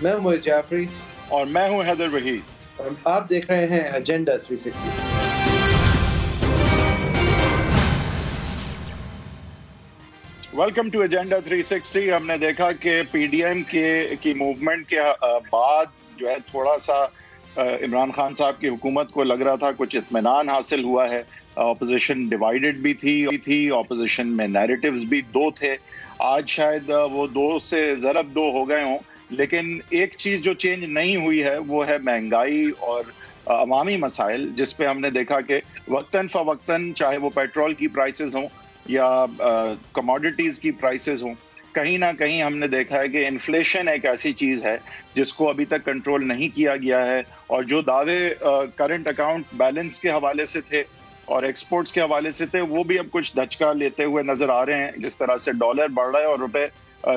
میں ہوں موہد جعفری اور میں ہوں حیدر وحید، اور آپ دیکھ رہے ہیں ایجنڈا 360۔ Welcome to agenda 360۔ ہم نے دیکھا کہ پی ڈی ایم کی موومنٹ کے بعد جو ہے تھوڑا سا عمران خان صاحب کی حکومت کو لگ رہا تھا کچھ اطمینان حاصل ہوا ہے۔ اپوزیشن ڈیوائیڈڈ بھی تھی، اپوزیشن میں نیریٹیوز بھی دو تھے، آج شاید وہ دو سے ضرب دو ہو گئے ہوں، لیکن ایک چیز جو چینج نہیں ہوئی ہے وہ ہے مہنگائی اور عوامی مسائل، جس پہ ہم نے دیکھا کہ وقتاً فوقتاً چاہے وہ پیٹرول کی پرائسز ہوں یا کموڈیٹیز کی پرائسز ہوں، کہیں نہ کہیں ہم نے دیکھا ہے کہ انفلیشن ایک ایسی چیز ہے جس کو ابھی تک کنٹرول نہیں کیا گیا ہے، اور جو دعوے کرنٹ اکاؤنٹ بیلنس کے حوالے سے تھے اور ایکسپورٹس کے حوالے سے تھے وہ بھی اب کچھ دھچکا لیتے ہوئے نظر آ رہے ہیں، جس طرح سے ڈالر بڑھ رہا ہے اور روپے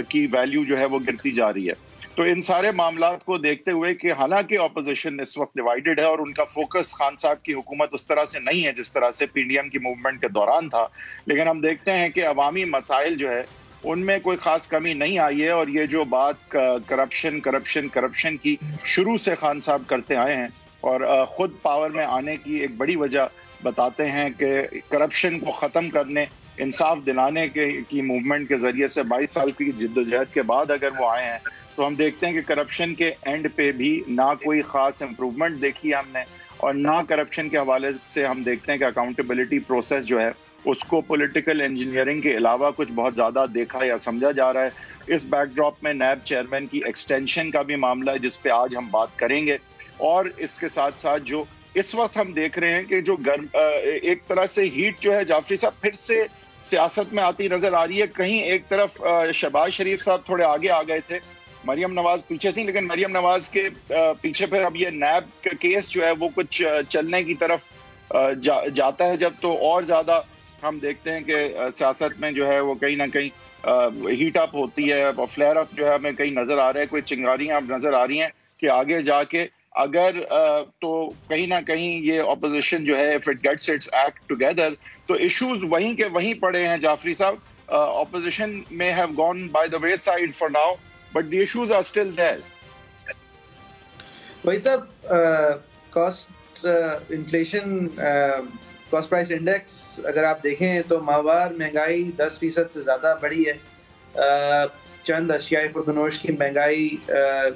کی ویلیو جو ہے وہ گرتی جا رہی ہے۔ تو ان سارے معاملات کو دیکھتے ہوئے کہ حالانکہ اپوزیشن اس وقت ڈیوائیڈڈ ہے اور ان کا فوکس خان صاحب کی حکومت اس طرح سے نہیں ہے جس طرح سے پی ڈی ایم کی موومنٹ کے دوران تھا، لیکن ہم دیکھتے ہیں کہ عوامی مسائل جو ہے ان میں کوئی خاص کمی نہیں آئی ہے، اور یہ جو بات کرپشن کی شروع سے خان صاحب کرتے آئے ہیں اور خود پاور میں آنے کی ایک بڑی وجہ بتاتے ہیں کہ کرپشن کو ختم کرنے، انصاف دلانے کی موومنٹ کے ذریعے سے 22 سال کی جدوجہد کے بعد اگر وہ آئے ہیں تو ہم دیکھتے ہیں کہ کرپشن کے اینڈ پہ بھی نہ کوئی خاص امپروومنٹ دیکھی ہے ہم نے، اور نہ کرپشن کے حوالے سے ہم دیکھتے ہیں کہ اکاؤنٹیبلٹی پروسیس جو ہے اس کو پولیٹیکل انجینئرنگ کے علاوہ کچھ بہت زیادہ دیکھا یا سمجھا جا رہا ہے۔ اس بیک ڈراپ میں نیب چیئرمین کی ایکسٹینشن کا بھی معاملہ ہے جس پہ آج ہم بات کریں گے، اور اس کے ساتھ ساتھ جو اس وقت ہم دیکھ رہے ہیں کہ جو ایک طرح سے ہیٹ جو ہے جعفری صاحب پھر سے سیاست میں آتی نظر آ رہی ہے۔ کہیں ایک طرف شہباز شریف صاحب تھوڑے آگے آ گئے تھے، مریم نواز پیچھے تھیں، لیکن مریم نواز کے پیچھے پھر اب یہ نیب کا کیس جو ہے وہ کچھ چلنے کی طرف جاتا ہے جب، تو اور زیادہ ہم دیکھتے ہیں کہ سیاست میں جو ہے وہ کہیں نہ کہیں ہیٹ اپ ہوتی ہے، اور فلیئر اپ جو ہے ہمیں کہیں نظر آ رہا ہے، کوئی چنگاریاں اب نظر آ رہی ہیں کہ آگے جا کے اگر تو کہیں نہ کہیں یہ اپوزیشن جو ہے if it gets its act together تو ایشوز وہیں کے وہیں پڑے ہیں جعفری صاحب۔ Opposition may have gone by the wayside for now but the issues are still there۔ وہی صاحب cost inflation, cost price index اگر آپ دیکھیں تو ماہوار مہنگائی 10% سے زیادہ بڑھی ہے، چند اشیاء پرفنوش کی مہنگائی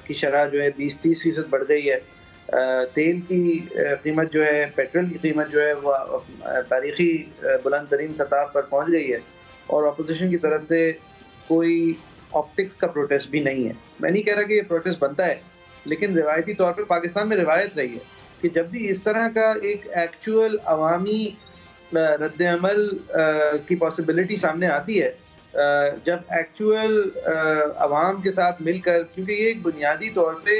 کی شرح جو ہے 20-30% بڑھ گئی ہے، تیل کی قیمت جو ہے، پیٹرول کی قیمت جو ہے وہ تاریخی بلند ترین سطح پر پہنچ گئی ہے، اور اپوزیشن کی طرف سے کوئی آپٹکس کا پروٹیسٹ بھی نہیں ہے۔ میں نہیں کہہ رہا کہ یہ پروٹیسٹ بنتا ہے، لیکن روایتی طور پر پاکستان میں روایت رہی ہے کہ جب بھی اس طرح کا ایک ایکچوئل عوامی رد عمل کی پاسبلٹی سامنے آتی ہے، جب ایکچوئل عوام کے ساتھ مل کر، کیونکہ یہ ایک بنیادی طور پہ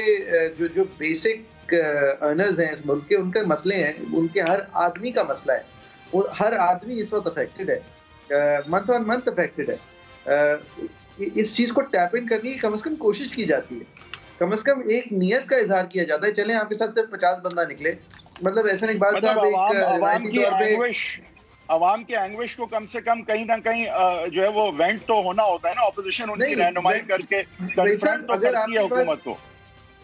جو بیسک ارنرز ہیں اس ملک کے، ان کے مسئلے ہیں، ان کے ہر آدمی کا مسئلہ ہے، وہ ہر آدمی اس وقت افیکٹڈ ہے، منتھ آن منتھ افیکٹڈ ہے۔ اس چیز کو ٹیپ ان کرنے کی کم از کم کوشش کی جاتی ہے، کم از کم ایک نیت کا اظہار کیا جاتا ہے۔ چلیں آپ کے ساتھ صرف 50 بندہ نکلے، مطلب احسن اقبال صاحب عوام کی اینگوش کو کم سے کم کہیں نہ کہیں جو ہے وہ وینٹ تو ہونا ہوتا ہے نا، اپوزیشن ان کی رہنمائی کر کے کنفرنٹ تو کرتی ہے حکومت کو۔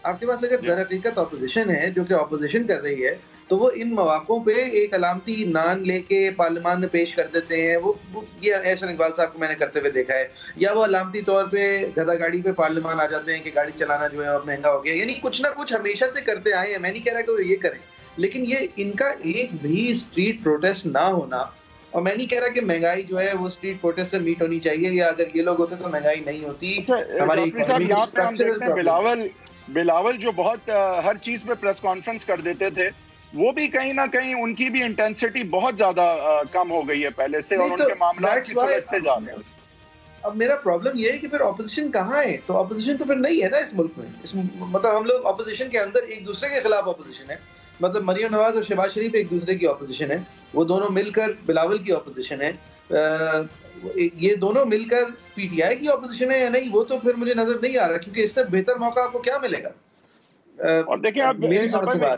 آپ کے پاس اگر در حقیقت اپوزیشن ہے جو کہ اپوزیشن کر رہی ہے تو وہ ان مواقعوں پہ ایک علامتی نان لے کے پارلیمان میں پیش کر دیتے ہیں، وہ یہ احسن اقبال صاحب کو میں نے کرتے ہوئے دیکھا ہے، یا وہ علامتی طور پہ گدھا گاڑی پہ پارلیمان آ جاتے ہیں کہ گاڑی چلانا جو ہے اب مہنگا ہو گیا، یعنی کچھ نہ کچھ ہمیشہ سے کرتے آئے ہیں۔ میں نہیں کہہ رہا کہ وہ یہ کریں، لیکن یہ ان کا ایک بھی اسٹریٹ پروٹیسٹ نہ ہونا، اور میں نہیں کہہ رہا کہ مہنگائی جو ہے وہ اسٹریٹ پروٹیسٹ سے میٹ ہونی چاہیے، یا اگر یہ لوگ ہوتے تو مہنگائی نہیں ہوتی۔ ہماری بلاول جو بہت ہر چیز پہ پریس کانفرنس کر دیتے تھے، وہ بھی کہیں نہ کہیں ان کی بھی انٹینسٹی بہت زیادہ کم ہو گئی ہے پہلے سے، اور ان کے معاملات کی سمجھتے جا رہے ہیں۔ اب میرا پرابلم یہ ہے کہ پھر اپوزیشن کہاں ہے؟ تو اپوزیشن تو پھر نہیں ہے نا اس ملک میں، مطلب ہم لوگ اپوزیشن کے اندر ایک دوسرے کے خلاف اپوزیشن ہے، مطلب مریم نواز اور شہباز شریف ایک دوسرے کی اپوزیشن ہے، وہ دونوں مل کر بلاول کی اپوزیشن ہے، یہ دونوں مل کر پی ٹی آئی کی اپوزیشن ہے یا نہیں، وہ تو پھر مجھے نظر نہیں آ رہا، کیونکہ اس سے بہتر موقع آپ کو کیا ملے گا؟ اور دیکھیں آپ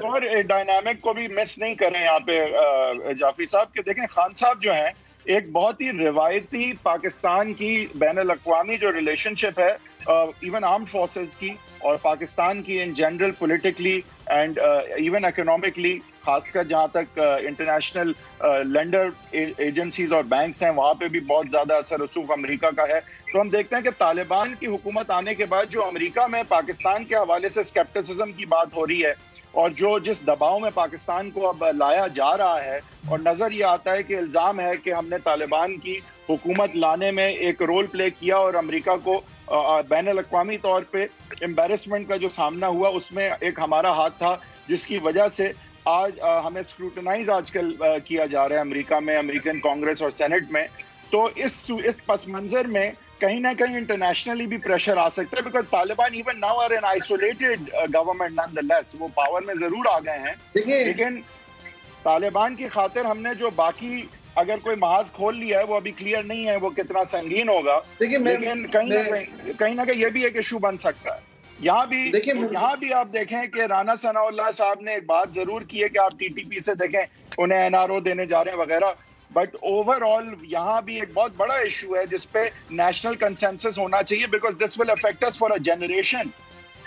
اور ڈائنامک کو بھی مس نہیں کریں یہاں پہ جعفری صاحب، کہ دیکھیں خان صاحب جو ہیں ایک بہت ہی روایتی پاکستان کی بین الاقوامی جو ریلیشن شپ ہے ایون آرم فورسز کی اور پاکستان کی in general politically and even economically, خاص کر جہاں تک انٹرنیشنل لینڈر ایجنسیز اور بینکس ہیں وہاں پہ بھی بہت زیادہ اثر رسوخ امریکہ کا ہے. تو ہم دیکھتے ہیں کہ طالبان کی حکومت آنے کے بعد جو امریکہ میں پاکستان کے حوالے سے اسکیپٹسزم کی بات ہو رہی ہے اور جس دباؤ میں پاکستان کو اب لایا جا رہا ہے، اور نظر یہ آتا ہے کہ الزام ہے کہ ہم نے طالبان کی حکومت لانے میں ایک رول پلے کیا اور امریکہ کو بین الاقوامی طور پہ امبیرسمنٹ کا جو سامنا ہوا اس میں ایک ہمارا ہاتھ تھا، جس کی وجہ سے آج ہمیں اسکروٹنائز آج کل کیا جا رہا ہے امریکہ میں، امریکن کانگریس اور سینٹ میں. تو اس پس منظر میں کہیں نہ کہیں انٹرنیشنلی بھی پریشر آ سکتا ہے، because Taliban even now are an isolated government nonetheless. وہ پاور میں ضرور آ گئے ہیں، لیکن طالبان کی خاطر ہم نے جو باقی اگر کوئی محاذ کھول لیا ہے وہ ابھی کلیئر نہیں ہے وہ کتنا سنگین ہوگا، لیکن کہیں نہ کہیں یہ بھی ایک ایشو بن سکتا ہے. یہاں بھی آپ دیکھیں کہ رانا ثناء اللہ صاحب نے ایک بات ضرور کی ہے کہ آپ ٹی ٹی پی سے دیکھیں انہیں این آر او دینے جا رہے ہیں وغیرہ، بٹ اوور آل یہاں بھی ایک بہت بڑا ایشو ہے جس پہ نیشنل کنسنسس ہونا چاہیے، because this will affect us for a generation.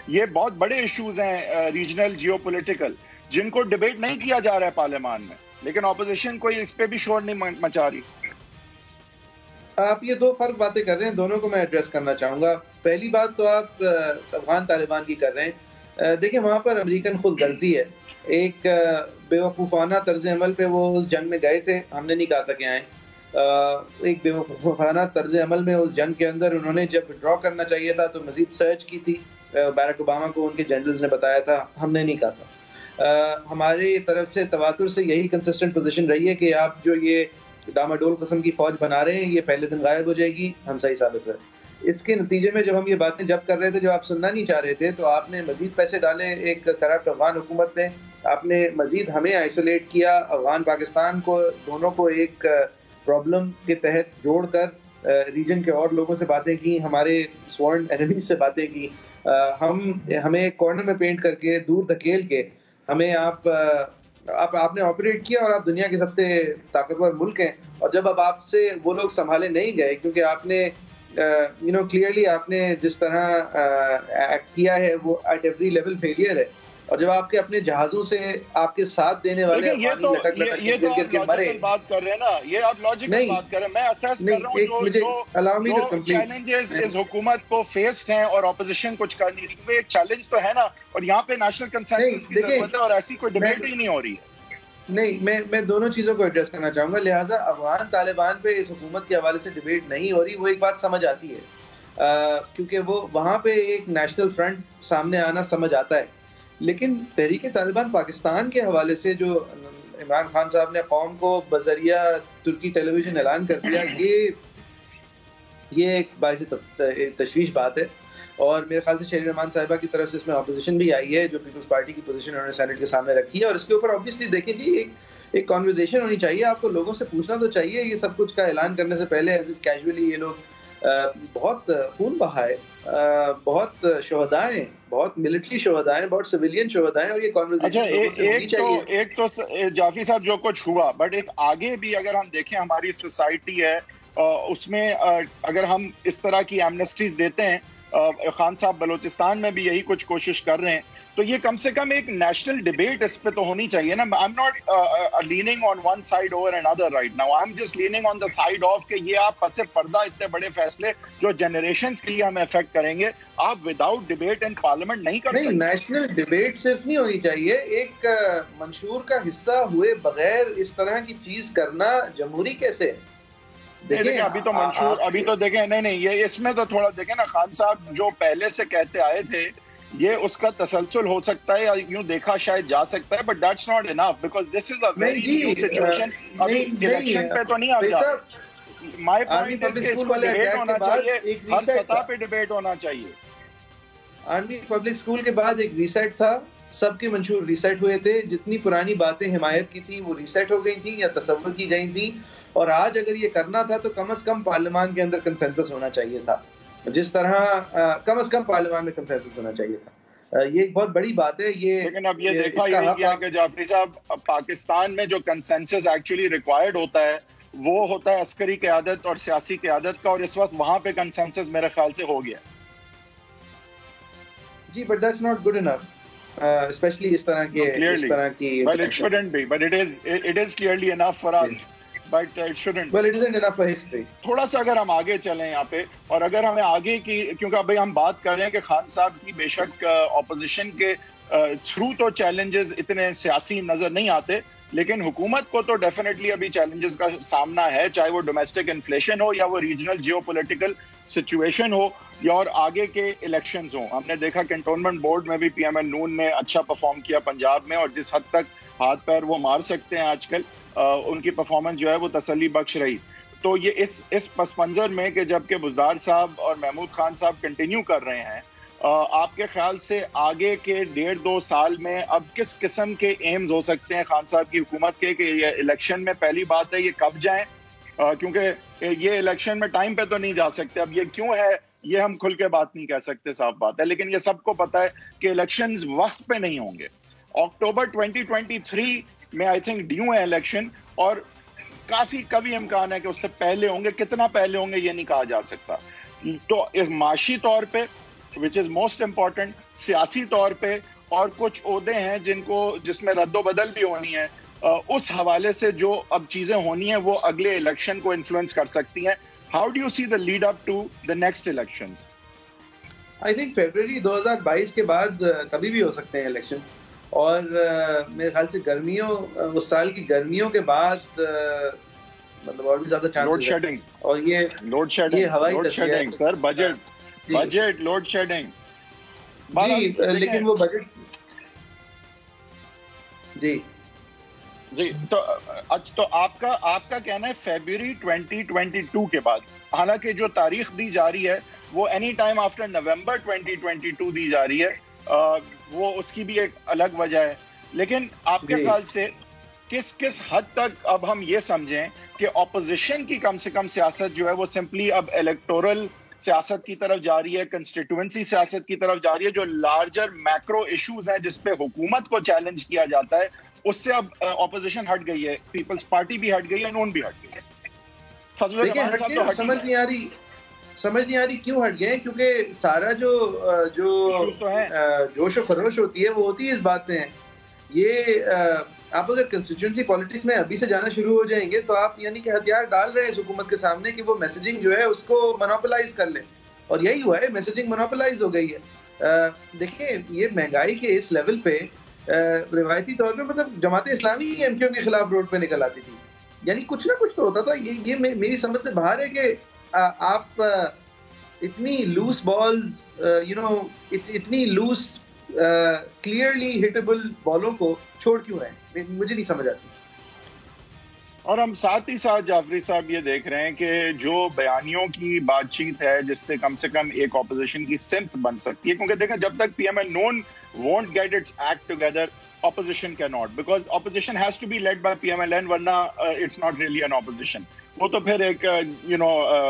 یہ بہت بڑے ایشوز ہیں ریجنل جیو پولیٹیکل جن کو ڈیبیٹ نہیں کیا جا رہا ہے پارلیمان میں، لیکن اپوزیشن کوئی اس پہ بھی شور نہیں مچا رہی. آپ یہ دو فرق باتیں کر رہے ہیں، دونوں کو میں ایڈریس کرنا چاہوں گا. پہلی بات تو آپ افغان طالبان کی کر رہے ہیں. دیکھیں وہاں پر امریکن خود غرضی ہے، ایک بے وقوفانہ طرز عمل پہ وہ اس جنگ میں گئے تھے، ہم نے نہیں کہا تھا کہ آئیں. ایک بے وقوفانہ طرز عمل میں اس جنگ کے اندر انہوں نے جب ڈرا کرنا چاہیے تھا تو مزید سرچ کی تھی. بیرک اوباما کو ان کے جنرلز نے بتایا تھا، ہم نے نہیں کہا تھا. ہماری طرف سے تواتر سے یہی کنسسٹنٹ پوزیشن رہی ہے کہ آپ جو یہ ڈاماڈول قسم کی فوج بنا رہے ہیں یہ پہلے دن غائب ہو جائے گی، ہم صحیح ثابت ہوئے. اس کے نتیجے میں جب ہم یہ باتیں جب کر رہے تھے جو آپ سننا نہیں چاہ رہے تھے، تو آپ نے مزید پیسے ڈالے ایک کرپٹ افغان حکومت میں، آپ نے مزید ہمیں آئسولیٹ کیا، افغان پاکستان کو دونوں کو ایک پرابلم کے تحت جوڑ کر ریجن کے اور لوگوں سے باتیں کی، ہمارے سوارن اینیمیز سے باتیں کی، ہمیں ایک کارنر میں پینٹ کر کے دور دھکیل کے ہمیں آپ نے آپریٹ کیا اور آپ دنیا کے سب سے طاقتور ملک ہیں. اور جب اب آپ سے وہ لوگ سنبھالے نہیں گئے کیونکہ آپ نے کلیئرلی آپ نے جس طرح ایکٹ کیا ہے وہ ایٹ ایوری لیول فیلئر ہے. اور جب آپ کے اپنے جہازوں سے آپ کے ساتھ دینے والے بات کر رہے ہیں نا، یہ آپ لاجیکل بات کر رہے ہیں، میں اسیس کر رہا ہوں جو چیلنجز اس حکومت کو فیسڈ ہیں اور اپوزیشن کچھ کر نہیں رہی، ایک چیلنج تو ہے نا، اور یہاں پہ نیشنل کنسنسس کی ضرورت ہے اور ایسی کوئی ڈیبیٹ ہی نہیں ہو رہی ہے. نہیں، میں دونوں چیزوں کو ایڈریس کرنا چاہوں گا. لہٰذا افغان طالبان پہ اس حکومت کے حوالے سے ڈیبیٹ نہیں ہو رہی، وہ ایک بات سمجھ آتی ہے کیونکہ وہ وہاں پہ ایک نیشنل فرنٹ سامنے آنا سمجھ آتا ہے. لیکن تحریک طالبان پاکستان کے حوالے سے جو عمران خان صاحب نے قوم کو بذریعہ ترکی ٹیلی ویژن اعلان کر دیا، یہ ایک باعث تشویش بات ہے. اور میرے خیال سے شہری رحمان صاحبہ کی طرف سے اس میں اپوزیشن بھی آئی ہے، جو پیپلز پارٹی کی پوزیشن انہوں نے سینٹ کے سامنے رکھی ہے. اور اس کے اوپر آبویسلی دیکھیں جی ایک کانورزیشن ہونی چاہیے، آپ کو لوگوں سے پوچھنا تو چاہیے. یہ سب کچھ کا اعلان کرنے سے پہلے ایز کیجولی یہ لوگ بہت خون بہا ہے، بہت شہداء ہیں، بہت ملٹری شہداء ہیں، بہت سویلین شہداء ہیں، اور یہ کانورزیشن ایک تو جعفری صاحب جو کچھ ہوا، بٹ ایک آگے بھی اگر ہم دیکھیں ہماری سوسائٹی ہے اس میں اگر ہم اس طرح کی ایمنسٹیز دیتے ہیں، خان صاحب بلوچستان میں بھی یہی کچھ کوشش کر رہے ہیں، تو یہ کم سے کم ایک نیشنل ڈیبیٹ اس پہ تو ہونی چاہیے نا. I am not leaning on one side over another right now, I am just leaning on the side of کہ یہ آپ پس پردہ اتنے بڑے فیصلے جو جنریشنز کے لیے ہمیں افیکٹ کریں گے آپ وداؤٹ ڈیبیٹ ان پارلیمنٹ نہیں کر سکتے. نیشنل ڈیبیٹ صرف نہیں ہونی چاہیے، ایک منشور کا حصہ ہوئے بغیر اس طرح کی چیز کرنا جمہوری کیسے؟ دیکھیں ابھی تو منشور ابھی تو دیکھیں نہیں یہ اس میں تو تھوڑا دیکھیں نا، خان صاحب جو پہلے سے کہتے آئے تھے یہ اس کا تسلسل ہو سکتا ہے یا یوں دیکھا شاید جا سکتا ہے، but that's not enough because this is a very new situation. ابھی الیکشن پہ تو نہیں آ جا. مائی پوائنٹ ہے کہ اس کو ڈیبیٹ ہونا چاہیے، ہر سطح پہ ڈیبیٹ ہونا چاہیے. آرمی پبلک اسکول کے بعد ایک ریسیٹ تھا، سب کے منشور ریسیٹ ہوئے تھے، جتنی پرانی باتیں حمایت کی تھی وہ ریسیٹ ہو گئی تھیں یا تصور کی گئی تھیں. اور آج اگر یہ کرنا تھا تو کم از کم پارلیمان کے اندر کنسنسس ہونا چاہیے تھا، جس طرح کم از کم پارلیمان میں کنسنسس ہونا چاہیے تھا. یہ ایک بہت بڑی بات ہے. لیکن اب یہ دیکھا یہ گیا کہ جعفری صاحب پاکستان میں جو کنسنسس ایکچولی ریکوائرڈ ہوتا ہے وہ ہوتا ہے عسکری قیادت اور سیاسی قیادت کا، اور اس وقت وہاں پہ کنسنسس میرے خیال سے ہو گیا. جی but that's not good enough especially اس طرح کی well it shouldn't be but it is clearly enough for us but it shouldn't well it isn't enough for history. تھوڑا سا اگر ہم آگے چلیں یہاں پہ اور اگر ہمیں آگے کی کیونکہ ابھی ہم بات کر رہے ہیں کہ خان صاحب کی بے شک اپوزیشن کے تھرو تو چیلنجز اتنے سیاسی نظر نہیں آتے لیکن حکومت کو تو ڈیفینیٹلی ابھی چیلنجز کا سامنا ہے چاہے وہ ڈومیسٹک انفلیشن ہو یا وہ ریجنل جیو پولیٹیکل سچویشن ہو یا اور آگے کے الیکشنز ہوں. ہم نے دیکھا کنٹونمنٹ بورڈ میں بھی پی ایم ایل نون نے اچھا پرفارم کیا پنجاب میں اور جس حد تک ہاتھ پیر وہ مار سکتے ہیں آج کل ان کی پرفارمنس جو ہے وہ تسلی بخش رہی. تو یہ اس پس منظر میں کہ جبکہ بزدار صاحب اور محمود خان صاحب کنٹینیو کر رہے ہیں آپ کے خیال سے آگے کے 1.5-2 سال میں اب کس قسم کے ایمز ہو سکتے ہیں خان صاحب کی حکومت کے کہ یہ الیکشن میں پہلی بات ہے یہ کب جائیں کیونکہ یہ الیکشن میں ٹائم پہ تو نہیں جا سکتے. اب یہ کیوں ہے یہ ہم کھل کے بات نہیں کہہ سکتے صاف بات ہے لیکن یہ سب کو پتا ہے کہ الیکشنز وقت پہ نہیں ہوں گے. اکتوبر 2023 میں آئی تھنک ڈیو ہے الیکشن اور کافی کبھی امکان ہے کہ اس سے پہلے ہوں گے کتنا پہلے ہوں گے یہ نہیں کہا جا سکتا. تو اس معاشی طور پہ which is most important سیاسی طور پہ اور کچھ عہدے ہیں جس میں رد و بدل بھی ہونی ہے اس حوالے سے جو اب چیزیں ہونی ہیں وہ اگلے الیکشن کو انفلوئنس کر سکتی ہیں. How do you see the lead up to the next elections? I think February 2022 کے بعد کبھی بھی ہو سکتے ہیں الیکشن اور میرے خیال سے گرمیوں اس سال کی گرمیوں کے بعد مطلب اور بھی زیادہ چانس لوڈ شیڈنگ اور یہ لوڈ شیڈنگ ہوائی shedding sir budget load shedding جی لیکن وہ بجٹ جی تو آپ کا کہنا ہے فیبرری 2022 کے بعد حالانکہ جو تاریخ دی جا رہی ہے وہ اینی ٹائم آفٹر نومبر 2022 دی جا رہی ہے وہ اس کی بھی ایک الگ وجہ ہے لیکن آپ کے خیال سے کس حد تک اب ہم یہ سمجھیں کہ اپوزیشن کی کم سے کم سیاست جو ہے وہ سمپلی اب الیکٹورل سیاست کی طرف جا رہی ہے کنسٹیٹوئنسی سیاست کی طرف جا رہی ہے جو لارجر میکرو ایشوز ہیں جس پہ حکومت کو چیلنج کیا جاتا ہے اس سے اب اپوزیشن ہٹ گئی ہے پیپلز پارٹی بھی ہٹ گئی ہے نون بھی ہٹ گئی ہے. فضل الرحمان صاحب تو سمجھ نہیں آ رہی کیوں ہٹ گئے کیونکہ سارا جو جوش و خروش ہوتی ہے وہ ہوتی ہے اس بات میں یہ آپ اگر کنسٹیٹوئنسی پالیٹکس میں ابھی سے جانا شروع ہو جائیں گے تو آپ یعنی کہ ہتھیار ڈال رہے ہیں اس حکومت کے سامنے کہ وہ میسیجنگ جو ہے اس کو مونوپلائز کر لیں اور یہی ہوا ہے میسیجنگ مونوپلائز ہو گئی ہے. دیکھیں یہ مہنگائی کے اس لیول پہ روایتی طور پہ مطلب جماعت اسلامی ایم کیو کے خلاف روڈ پہ نکل آتی تھی یعنی کچھ نہ کچھ تو ہوتا تھا. یہ میری سمجھ سے باہر ہے کہ آپ اتنی لوز بالز اتنی لوز کلیئرلی ہٹیبل بالوں کو چھوڑ کیوں رہے ہیں مجھے نہیں سمجھ آتی. اور ہم ساتھ ہی ساتھ جعفری صاحب یہ دیکھ رہے ہیں کہ جو بیانیوں کی بات چیت ہے جس سے کم ایک اپوزیشن کی سمت بن سکتی ہے کیونکہ دیکھیں جب تک P M L Noon won't get its act together opposition cannot because opposition has to be led by PMLN ورنہ it's not really an opposition. وہ تو پھر ایک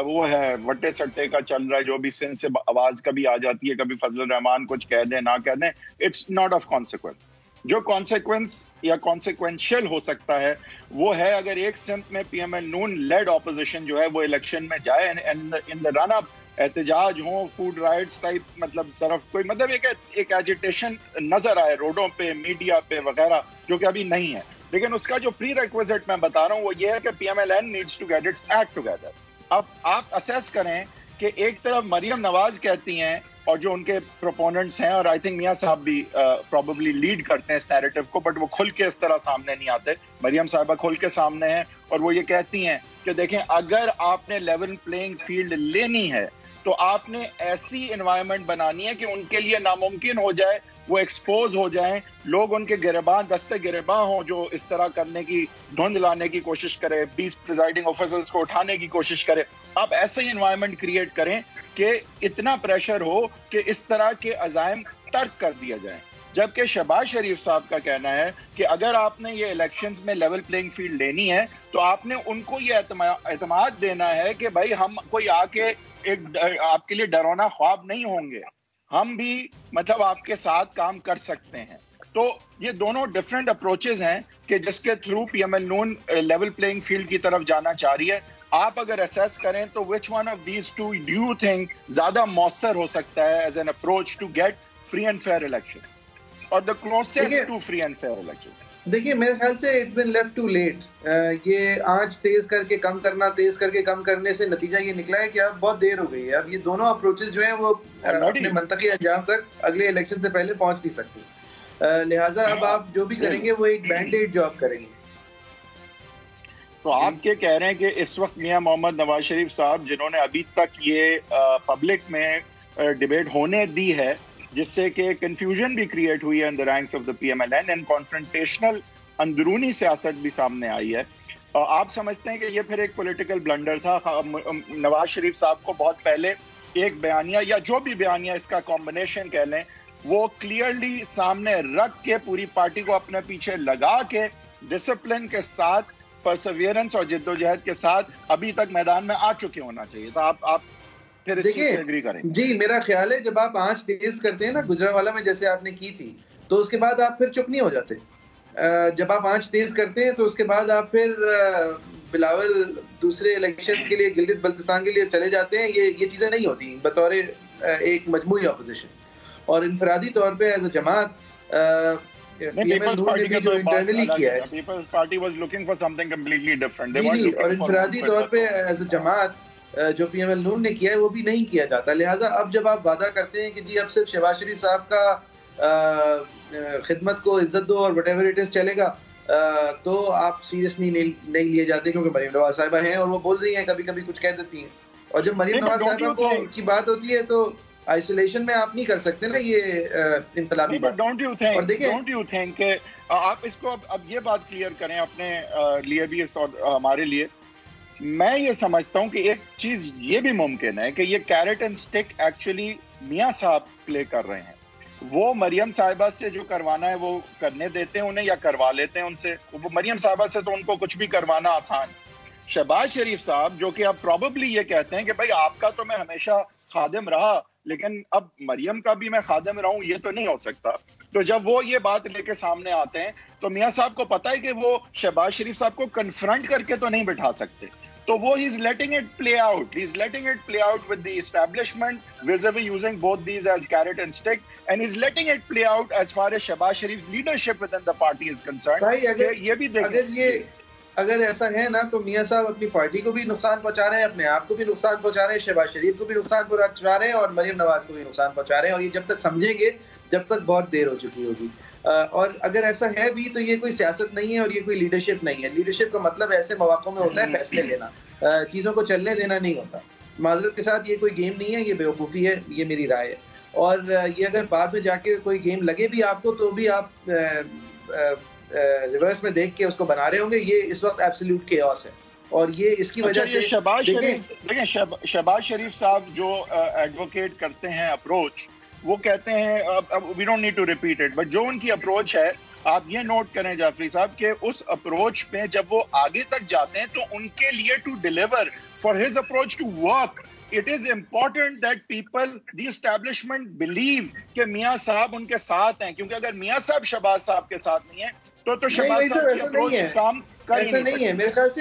وہ ہے وٹے سٹے کا چل رہا ہے جو بھی سن سے آواز کبھی آ جاتی ہے کبھی فضل الرحمان کچھ کہہ دیں نہ کہہ دیں it's not of consequence. جو کانسیکوینس یا کانسیکوینشل ہو سکتا ہے وہ ہے اگر ایک سمت میں پی ایم ایل نون لیڈ اپوزیشن جو ہے وہ الیکشن میں جائے ان دا رن اپ احتجاج ہوں فوڈ رائٹس ٹائپ مطلب طرف کوئی مطلب ایک ایجیٹیشن نظر آئے روڈوں پہ میڈیا پہ وغیرہ جو کہ ابھی نہیں ہے لیکن اس کا جو پری ریکویزٹ میں بتا رہا ہوں وہ یہ ہے کہ P M L N needs to get its act together. اب آپ اسیس کریں کہ ایک طرف مریم نواز کہتی ہیں اور جو ان کے پروپوننٹس ہیں اور آئی تھنک میاں صاحب بھی پروبیبلی لیڈ کرتے ہیں اس نیریٹو کو بٹ وہ کھل کے اس طرح سامنے نہیں آتے. مریم صاحبہ کھل کے سامنے ہیں اور وہ یہ کہتی ہیں کہ دیکھیں اگر آپ نے لیول پلینگ فیلڈ لینی ہے تو آپ نے ایسی انوائرمنٹ بنانی ہے کہ ان کے لیے ناممکن ہو جائے وہ ایکسپوز ہو جائیں لوگ ان کے گریباں دستے گریباں ہوں جو اس طرح کرنے کی دھند لانے کی کوشش کرے 20 پریزائڈنگ آفیسرز کو اٹھانے کی کوشش کرے. آپ ایسے ہی انوائرمنٹ کریٹ کریں کہ اتنا پریشر ہو کہ اس طرح کے عزائم ترک کر دیا جائیں. جبکہ شہباز شریف صاحب کا کہنا ہے کہ اگر آپ نے یہ الیکشنز میں لیول پلینگ فیلڈ لینی ہے تو آپ نے ان کو یہ اعتماد دینا ہے کہ بھائی ہم کوئی آ کے ایک آپ کے لیے ڈرونا خواب نہیں ہوں گے ہم بھی مطلب آپ کے ساتھ کام کر سکتے ہیں. تو یہ دونوں ڈفرینٹ اپروچز ہیں کہ جس کے تھرو پی ایم ایل نون لیول پلینگ فیلڈ کی طرف جانا چاہ رہی ہے. آپ اگر اسیس کریں تو which one of these two do you think زیادہ مؤثر ہو سکتا ہے as an approach to get free and fair elections, or the closest to free and fair elections. دیکھیے میرے خیال سے it's been left too late. یہ آنچ تیز کر کے کم کرنا، تیز کر کے کم کرنے سے نتیجہ یہ نکلا ہے کہ اب بہت دیر ہو گئی ہے. اب یہ دونوں اپروچز جو ہیں وہ اپنے منطقی انجام تک اگلے الیکشن سے پہلے پہنچ نہیں سکتی. لہٰذا اب آپ جو بھی کریں گے وہ ایک بینڈ ایڈ جاب کریں گے. تو آپ کیا کہہ رہے ہیں کہ اس وقت میاں محمد نواز شریف صاحب جنہوں نے ابھی تک یہ پبلک میں ڈیبیٹ ہونے دی ہے جس سے کہ کنفیوژن بھی کریٹ ہوئی ہے in the ranks of the P M L N and confrontational اندرونی سیاست بھی سامنے آئی ہے، آپ سمجھتے ہیں کہ یہ پھر ایک پولیٹیکل بلنڈر تھا؟ نواز شریف صاحب کو بہت پہلے ایک بیانیہ یا جو بھی بیانیہ اس کا کمبینیشن کہہ لیں وہ کلیئرلی سامنے رکھ کے پوری پارٹی کو اپنے پیچھے لگا کے ڈسپلن کے ساتھ پرسیویرنس اور جد و جہد کے ساتھ ابھی تک میدان میں آ چکے ہونا چاہیے. تو آپ پھر اس چیز سے ایگری کریں؟ جی میرا خیال ہے جب آپ آنچ تیز کرتے ہیں نا گجرانوالہ میں جیسے آپ نے کی تھی تو اس کے بعد آپ پھر چپ نہیں ہو جاتے. جب آپ آنچ تیز کرتے ہیں تو اس کے بعد آپ پھر بلاول دوسرے الیکشن کے لیے گلگت بلتستان کے لیے چلے جاتے ہیں. یہ چیزیں نہیں ہوتی بطور ایک مجموعی اپوزیشن. اور انفرادی طور پہ ایز اے جماعت اور انفرادی طور پہ ایز اے جماعت جو پی ایم ایل نون نے کیا ہے وہ بھی نہیں کیا جاتا. لہٰذا اب جب آپ وعدہ کرتے ہیں کہ جی اب صرف شہباز شریف صاحب کا خدمت کو عزت دو اور وٹ ایور اٹ از چلے گا تو آپ سیریسلی نہیں لیے جاتے کیونکہ مریم نواز صاحبہ ہیں اور وہ بول رہی ہیں کبھی کبھی کچھ کہہ دیتی ہیں. اور جب مریم نواز صاحبہ کی بات ہوتی ہے تو آئسولیشن میں آپ نہیں کر سکتے نا یہ انقلابی بات. ڈونٹ یو تھنک کہ آپ اس کو اب یہ بات کلیئر کریں اپنے لیے بھی اور ہمارے لیے. میں یہ سمجھتا ہوں کہ ایک چیز یہ بھی ممکن ہے کہ یہ کیرٹ اینڈ سٹک ایکچولی میاں صاحب پلے کر رہے ہیں. وہ مریم صاحبہ سے جو کروانا ہے وہ کرنے دیتے ہیں انہیں یا کروا لیتے ہیں ان سے. مریم صاحبہ سے تو ان کو کچھ بھی کروانا آسان. شہباز شریف صاحب جو کہ اب پروبیبلی یہ کہتے ہیں کہ بھائی آپ کا تو میں ہمیشہ خادم رہا لیکن اب مریم کا بھی میں خادم رہوں یہ تو نہیں ہو سکتا. تو جب وہ یہ بات لے کے سامنے آتے ہیں تو میاں صاحب کو پتا ہے کہ وہ شہباز شریف صاحب کو کنفرنٹ کر کے تو نہیں بٹھا سکتے. تو وہ he is letting it play out with the establishment vis-a-vis using both these as carrot and stick, and he's letting it play out as far as Shehbaz Sharif's leadership within the party is concerned. اگر ایسا ہے نا تو میاں صاحب اپنی party کو بھی نقصان پہنچا رہے ہیں، اپنے آپ کو بھی نقصان پہنچا رہے ہیں، شہباز شریف کو بھی نقصان پہنچا رہے ہیں اور مریم نواز کو بھی نقصان پہنچا رہے ہیں. اور یہ جب تک سمجھیں گے جب تک بہت دیر ہو چکی ہوگی. اور اگر ایسا ہے بھی تو یہ کوئی سیاست نہیں ہے اور یہ کوئی لیڈرشپ نہیں ہے. لیڈرشپ کا مطلب ایسے مواقع میں ہوتا ہے فیصلے لینا، چیزوں کو چلنے دینا نہیں ہوتا. معذرت کے ساتھ یہ کوئی گیم نہیں ہے، یہ بیوقوفی ہے، یہ میری رائے ہے. اور یہ اگر بعد میں جا کے کوئی گیم لگے بھی آپ کو تو بھی آپ ریورس میں دیکھ کے اس کو بنا رہے ہوں گے. یہ اس وقت ایبسلیوٹ کیوس ہے اور یہ اس کی وجہ سے شہباز شریف صاحب جو ایڈوکیٹ کرتے ہیں اپروچ وہ کہتے ہیں we don't need to repeat it but جو ان کی اپروچ ہے آپ یہ نوٹ کریں جعفری صاحب کہ اس اپروچ پہ جب وہ آگے تک جاتے ہیں تو ان کے لیے to deliver for his approach to work it is important that people the establishment believe کہ میاں صاحب ان کے ساتھ ہیں. کیونکہ اگر میاں صاحب شہباز صاحب کے ساتھ نہیں ہیں تو شہباز صاحب کی اپروچ کام کر ہی نہیں ہے. میرے خیال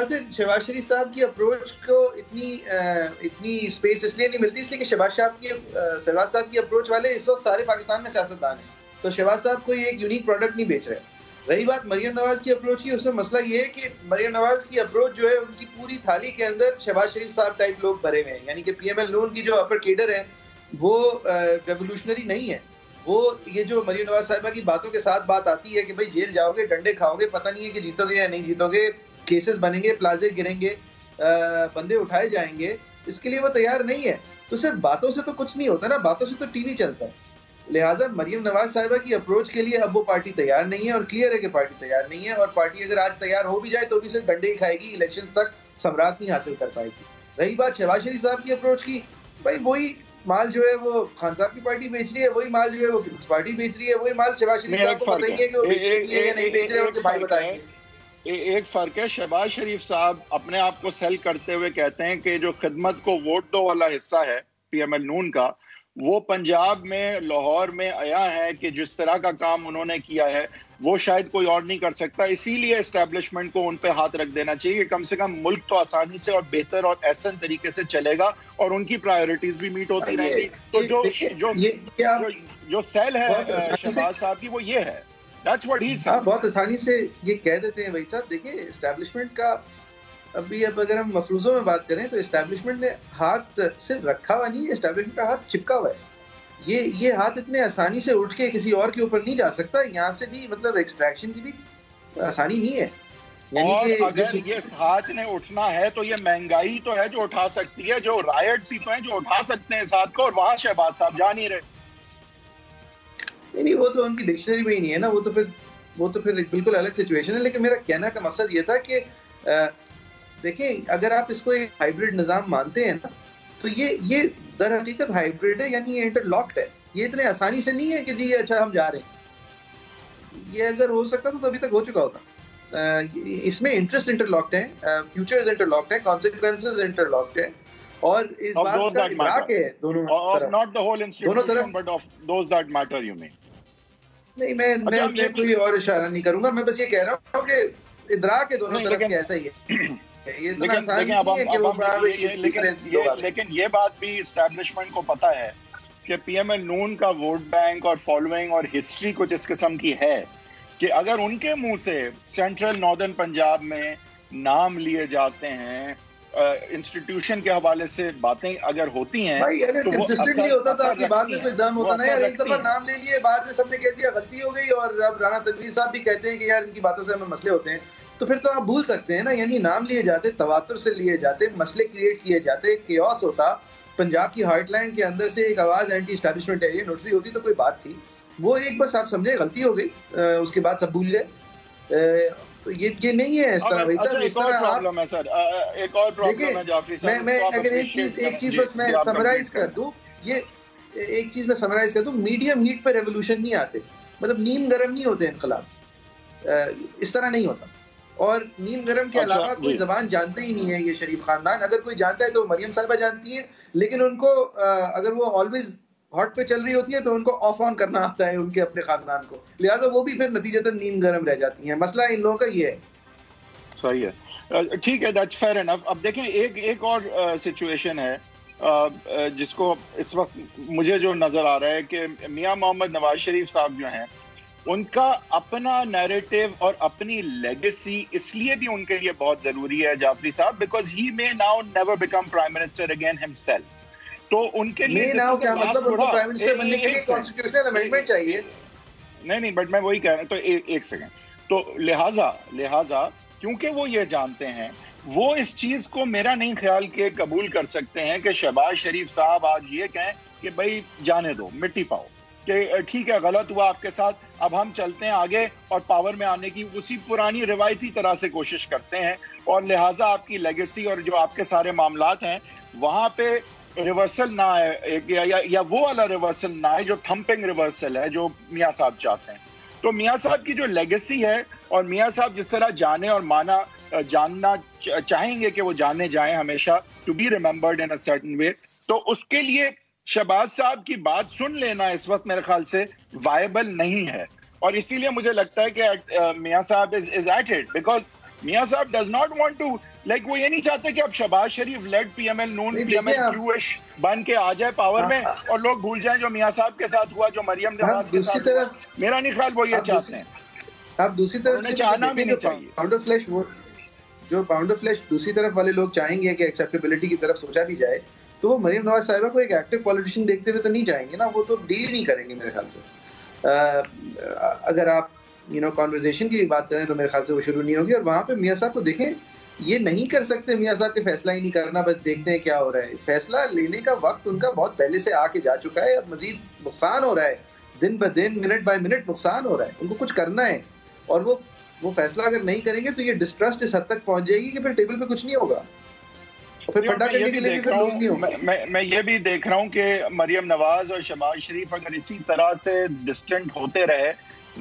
سے شہباز شریف صاحب کی اپروچ کو اتنی اسپیس اس لیے نہیں ملتی اس لیے کہ شہباز صاحب کی اپروچ والے اس وقت سارے پاکستان میں سیاستدان ہیں. تو شہباز صاحب کوئی ایک یونیک پروڈکٹ نہیں بیچ رہے. رہی بات مریم نواز کی اپروچ کی، اس میں مسئلہ یہ ہے کہ مریم نواز کی اپروچ جو ہے ان کی پوری تھالی کے اندر شہباز شریف صاحب ٹائپ لوگ بھرے ہوئے ہیں. یعنی کہ پی ایم ایل نون کی جو اپر کیڈر ہے وہ ریولیوشنری نہیں ہے. وہ یہ جو مریم نواز صاحبہ کی باتوں کے ساتھ بات آتی ہے کہ بھائی جیل جاؤ گے، ڈنڈے کھاؤ گے، پتہ نہیں ہے کہ جیتو گے یا نہیں جیتو گے، کیسز بنیں گے، پلازے گریں گے، بندے اٹھائے جائیں گے، اس کے لیے وہ تیار نہیں ہے. تو صرف باتوں سے تو کچھ نہیں ہوتا نا، باتوں سے تو ٹی وی چلتا ہے. لہٰذا مریم نواز صاحبہ کی اپروچ کے لیے اب وہ پارٹی تیار نہیں ہے اور کلیئر ہے کہ پارٹی تیار نہیں ہے. اور پارٹی اگر آج تیار ہو بھی جائے تو بھی صرف ڈنڈے ہی کھائے گی، الیکشن تک ثمرات نہیں حاصل کر پائے گی. رہی بات شہباز شریف صاحب کی اپروچ کی، بھائی وہی مال جو ہے وہ خان صاحب کی پارٹی بیچ رہی ہے، وہی مال جو ہے وہ پیپلز پارٹی بیچ رہی ہے، وہی مال شہباز شریف صاحب کو بتائیں گے کہ وہ بیچ رہی ہے یا نہیں بیچ رہے، ان کے بھائی بتائیں گے. ایک فرق ہے، شہباز شریف صاحب اپنے آپ کو سیل کرتے ہوئے کہتے ہیں کہ جو خدمت کو ووٹ دو والا حصہ ہے پی ایم ایل نون کا وہ پنجاب میں لاہور میں آیا ہے کہ جس طرح کا کام انہوں نے کیا ہے وہ شاید کوئی اور نہیں کر سکتا. اسی لیے اسٹیبلشمنٹ کو ان پہ ہاتھ رکھ دینا چاہیے کہ کم سے کم ملک تو آسانی سے اور بہتر اور احسن طریقے سے چلے گا اور ان کی پرائیورٹیز بھی میٹ ہوتی رہیں گی. تو جو سیل ہے شہباز صاحب کی وہ یہ ہے. That's what he said. بہت آسانی سے یہ کہہ دیتے ہیں. بھائی صاحب دیکھیں اسٹیبلشمنٹ کا اب اگر ہم مفروضوں میں بات کریں تو اسٹیبلشمنٹ نے ہاتھ صرف رکھا ہوا نہیں ہے, اسٹیبلشمنٹ کا ہاتھ چپکا ہوا ہے. یہ ہاتھ اتنے آسانی سے اٹھ کے کسی اور کے اوپر نہیں جا سکتا. یہاں سے بھی مطلب ایکسٹریکشن کی بھی آسانی نہیں ہے. اور اگر یہ ہاتھ نے اٹھنا ہے تو یہ مہنگائی تو ہے جو اٹھا سکتی ہے, جو رائٹس ہی تو ہیں جو اٹھا سکتے ہیں اس ہاتھ کو, اور وہاں شہباز صاحب جا نہیں رہے. نہیں وہ تو ان کی ڈکشنری میں ہی نہیں ہے نا, وہ تو پھر بالکل الگ سچویشن ہے. لیکن میرا کہنا کا مقصد یہ تھا کہ دیکھیں اگر آپ اس کو ایک ہائیبرڈ نظام مانتے ہیں نا تو یہ در حقیقت ہائیبرڈ ہے, یعنی یہ انٹر لاکڈ ہے. یہ اتنے آسانی سے نہیں ہے کہ جی اچھا ہم جا رہے ہیں. یہ اگر ہو سکتا تو ابھی تک ہو چکا ہوتا. اس میں انٹرسٹ انٹر لاکڈ ہے, فیوچرز انٹر لاکڈ ہے, کانسیکوینسز انٹر لاکڈ ہے, اور اس بات کا ادراک ہے دونوں طرف. Not the whole institution but of those that matter you mean. نہیں میں کوئی اور اشارہ نہیں کروں گا, میں بس یہ کہہ رہا ہوں کہ ادراک ہے دونوں طرف ایسا ہی ہے. لیکن یہ بات بھی اسٹیبلشمنٹ کو پتا ہے کہ پی ایم ایل نون کا ووٹ بینک اور فالوئنگ اور ہسٹری کچھ اس قسم کی ہے کہ اگر ان کے منہ سے سینٹرل ناردرن پنجاب میں نام لیے جاتے ہیں, انسٹیٹیوشن کے حوالے سے باتیں اگر ہوتی ہیں تو وہ کنسسٹنٹلی ہوتا تھا آپ کی بات میں کوئی دم ہوتا نہیں. ایک دفعہ نام لے لیے, بعد میں سب نے کہہ دیا غلطی ہو گئی, اور اب رانا تنویر صاحب بھی کہتے ہیں کہ یار ان کی باتوں سے ہمیں مسئلے ہوتے ہیں, تو پھر تو آپ بھول سکتے ہیں نا. یعنی نام لیے جاتے, تواتر سے لیے جاتے, مسئلے کریٹ کیے جاتے, کیوس ہوتا. پنجاب کی ہارٹ لائن کے اندر سے ایک آواز اینٹی اسٹیبلشمنٹ ہے یہ نوٹری ہوتی تو کوئی بات تھی. وہ ایک بس آپ سمجھے غلطی ہو گئی, اس کے بعد سب بھول گئے. یہ نہیں ہے اس طرح. میں اگر ایک چیز بس میں سمرائز کر دوں, یہ ایک چیز میں سمرائز کر دوں, میڈیم ہیٹ پہ ریولوشن نہیں آتے, مطلب نیم گرم نہیں ہوتے انقلاب, اس طرح نہیں ہوتا. اور نیم گرم کے علاوہ کوئی زبان جانتے ہی نہیں ہے یہ شریف خاندان. اگر کوئی جانتا ہے تو مریم صاحبہ جانتی ہے, لیکن ان کو اگر وہ آلویز ہاٹ پہ چل رہی ہوتی ہے تو ان کو آف آن کرنا آتا ہے ان کے اپنے خاندان کو, لہٰذا وہ بھی پھر نتیجتاً نیم گرم رہ جاتی ہیں. مسئلہ ان لوگوں کا یہ ہے. صحیح ہے, ٹھیک ہے, دیٹس فیئر انف. اب دیکھیں ایک اور سچویشن ہے جس کو اس وقت مجھے جو نظر آ رہا ہے کہ میاں محمد نواز شریف صاحب جو ہیں ان کا اپنا نیریٹو اور اپنی لیگیسی اس لیے بھی ان کے لیے بہت ضروری ہے جعفری صاحب, because he may now never become prime minister again himself. تو ان کے لیے نہیں بٹ میں وہی کہہ رہا ہوں. تو ایک سیکنڈ, تو لہٰذا کیونکہ وہ یہ جانتے ہیں, وہ اس چیز کو میرا نہیں خیال کہ قبول کر سکتے ہیں کہ شہباز شریف صاحب آج یہ کہیں کہ بھائی جانے دو, مٹی پاؤ, کہ ٹھیک ہے غلط ہوا آپ کے ساتھ, اب ہم چلتے ہیں آگے اور پاور میں آنے کی اسی پرانی روایتی طرح سے کوشش کرتے ہیں, اور لہٰذا آپ کی لیگیسی اور جو آپ کے سارے معاملات ہیں وہاں پہ ریورسل نہ آئے, یا وہ والا ریورسل نہ آئے جو تھمپنگ ریورسل ہے جو میاں صاحب چاہتے ہیں. تو میاں صاحب کی جو لیگیسی ہے, اور میاں صاحب جس طرح جانے اور مانا جاننا چاہیں گے کہ وہ جانے جائیں ہمیشہ, to be remembered in a certain way, تو اس کے لیے شہباز صاحب کی بات سن لینا اس وقت میرے خیال سے وائبل نہیں ہے. اور اسی لیے مجھے لگتا ہے کہ میاں صاحب از at it, because Mian Sahab does not want to like, وہ یہ نہیں چاہتے کہ اب Shahbaz Sharif lead P M L Noon P M L کیوش بن کے آ جائے پاور میں, اور لوگ بھول جائیں جو میاں صاحب کے ساتھ ہوا, جو مریم نواز کے ساتھ ہوا. میرا نہیں خیال وہ یہ چاہتے ہیں. اب دوسری طرف چاہنا بھی نہیں چاہیے. پاؤنڈ آف فلیش, وہ جو پاؤنڈ آف فلیش دوسری طرف والے لوگ چاہیں گے کہ ایکسیپٹیبلٹی کی طرف سوچا بھی جائے, تو وہ مریم نواز صاحبہ کو ایک ایکٹیو پولیٹیشین دیکھتے ہوئے تو نہیں جائیں گے نا, وہ تو ڈیل نہیں کریں گے میرے خیال سے. اگر آپ کانورزیشن کی بات کریں تو میرے خیال سے وہ شروع نہیں ہوگی. اور وہاں پہ میاں صاحب کو دیکھیں, یہ نہیں کر سکتے میاں صاحب کے فیصلہ ہی نہیں کرنا, بس دیکھتے ہیں کیا ہو رہا ہے. فیصلہ لینے کا وقت ان کا بہت پہلے سے آ کے جا چکا ہے, اب مزید نقصان ہو رہا ہے, دن بہ دن منٹ بائی منٹ نقصان ہو رہا ہے. ان کو کچھ کرنا ہے, اور وہ فیصلہ اگر نہیں کریں گے تو یہ ڈسٹرسٹ اس حد تک پہنچ جائے گی کہ پھر ٹیبل پہ کچھ نہیں ہوگا. میں یہ بھی دیکھ رہا ہوں کہ مریم نواز اور شہباز شریف اگر اسی طرح سے ڈسٹنٹ ہوتے رہے,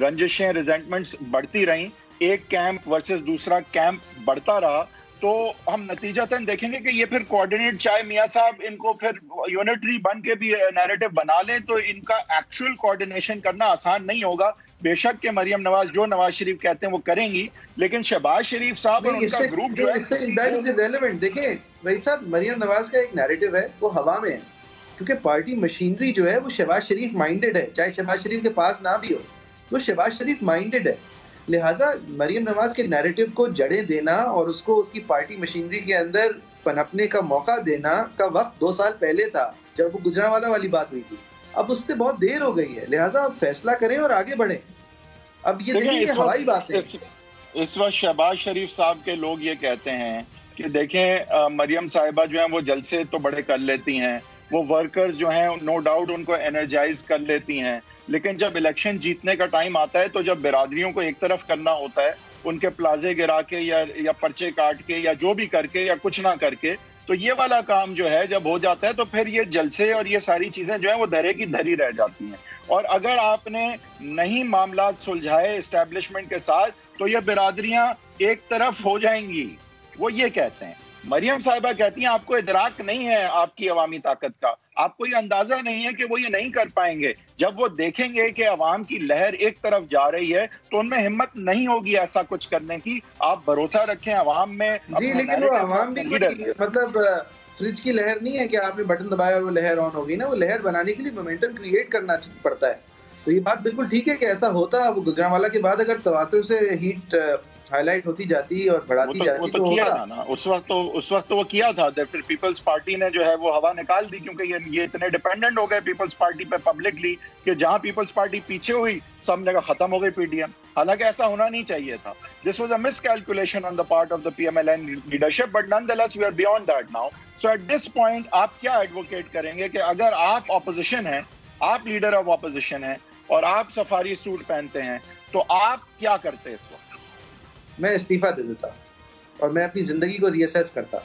رنجشیں ریزنٹمنٹس بڑھتی رہیں, ایک کیمپ ورسز دوسرا کیمپ بڑھتا رہا, تو ہم نتیجتاً دیکھیں گے کہ یہ پھر کوآرڈینیٹ, چاہے میاں صاحب ان کو پھر یونٹری بن کے بھی نیریٹو بنا لیں, تو ان کا ایکچوئل کوآرڈینیشن کرنا آسان نہیں ہوگا. بے شک کہ مریم نواز جو نواز شریف کہتے ہیں وہ کریں گی, لیکن شہباز شریف صاحب اور ان کا گروپ جو ہے دیکھیں بھائی صاحب, مریم نواز کا ایک نیریٹو ہے وہ ہوا میں ہے, کیونکہ پارٹی مشینری جو ہے وہ شہباز شریف مائنڈڈ ہے، چاہے شہباز شریف کے پاس نہ بھی ہو، وہ شہباز شریف مائنڈڈ ہے. لہٰذا مریم نواز کے نیریٹو کو جڑیں دینا اور اس کو اس کی پارٹی مشینری کے اندر پنپنے کا موقع دینا کا وقت 2 سال پہلے تھا جب وہ گجرانوالہ والی بات ہوئی تھی. اب اس سے بہت دیر ہو گئی ہے، لہٰذا اب فیصلہ کریں اور آگے بڑھیں. اب یہ دیکھیں کہ ہوائی بات ہے. اس وقت شہباز شریف صاحب کے لوگ یہ کہتے ہیں کہ دیکھیں مریم صاحبہ جو ہیں وہ جلسے تو بڑے کر لیتی ہیں، وہ ورکرز جو ہیں نو ڈاؤٹ ان کو انرجائز کر لیتی ہیں، لیکن جب الیکشن جیتنے کا ٹائم آتا ہے تو جب برادریوں کو ایک طرف کرنا ہوتا ہے، ان کے پلازے گرا کے یا پرچے کاٹ کے یا جو بھی کر کے یا کچھ نہ کر کے، تو یہ والا کام جو ہے جب ہو جاتا ہے تو پھر یہ جلسے اور یہ ساری چیزیں جو ہیں وہ دھرے کی دھری رہ جاتی ہیں. اور اگر آپ نے نہیں معاملات سلجھائے اسٹیبلشمنٹ کے ساتھ تو یہ برادریاں ایک طرف ہو جائیں گی. وہ یہ کہتے ہیں. مریم صاحبہ کہتی ہیں آپ کو ادراک نہیں ہے آپ کی عوامی طاقت کا، آپ کو یہ اندازہ نہیں ہے کہ وہ یہ نہیں کر پائیں گے. جب وہ دیکھیں گے کہ عوام کی لہر ایک طرف جا رہی ہے تو ان میں ہمت نہیں ہوگی ایسا کچھ کرنے کی. آپ بھروسہ رکھیں عوام میں. جی لیکن وہ عوام بھی مطلب فریج کی لہر نہیں ہے کہ آپ نے بٹن دبایا اور وہ لہر آن ہوگی نا. وہ لہر بنانے کے لیے مومنٹم کریٹ کرنا پڑتا ہے. تو یہ بات بالکل ٹھیک ہے کہ ایسا ہوتا. وہ گجرانوالہ کے بعد اگر تواتر سے ہیٹ ہائی لائٹ ہوتی جاتی اور بڑھاتی جاتی تو کیا تھا نا اس وقت وہ کیا تھا. پھر پیپلز پارٹی نے جو ہے وہ ہوا نکال دی کیونکہ یہ اتنے ڈیپینڈنٹ ہو گئے پیپلز پارٹی پہ پبلکلی کہ جہاں پیپلز پارٹی پیچھے ہوئی سب نے کہا ختم ہو گئی پی ڈی ایم. حالانکہ ایسا ہونا نہیں چاہیے تھا. This was a miss calculation on the part of the P M L N leadership but naan the less we are beyond that now. So at this point آپ کیا ایڈوکیٹ کریں گے کہ اگر آپ اپوزیشن ہیں، آپ لیڈر آف اپوزیشن ہیں اور آپ سفاری سوٹ پہنتے ہیں تو آپ کیا کرتے اس وقت؟ میں استعفیٰ دے دیتا اور میں اپنی زندگی کو ری اسیس کرتا.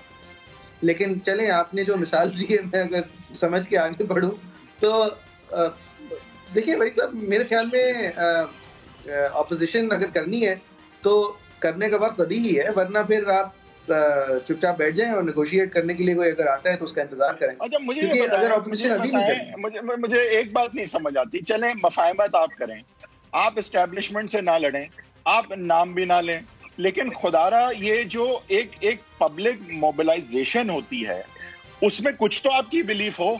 لیکن چلیں آپ نے جو مثال دی ہے میں اگر سمجھ کے آگے بڑھوں تو دیکھیے بھائی صاحب میرے خیال میں اپوزیشن اگر کرنی ہے تو کرنے کا وقت ابھی ہی ہے، ورنہ پھر آپ چپ چاپ بیٹھ جائیں اور نیگوشیٹ کرنے کے لیے کوئی اگر آتا ہے تو اس کا انتظار کریں. کیونکہ اگر اپوزیشن ابھی نہیں، مجھے ایک بات نہیں سمجھ آتی. چلیں مفاہمت آپ کریں، آپ اسٹیبلشمنٹ سے نہ لڑیں، آپ نام بھی نہ لیں، لیکن خدارا یہ جو ایک پبلک موبلائزیشن ہوتی ہے اس میں کچھ تو آپ کی بلیف ہو.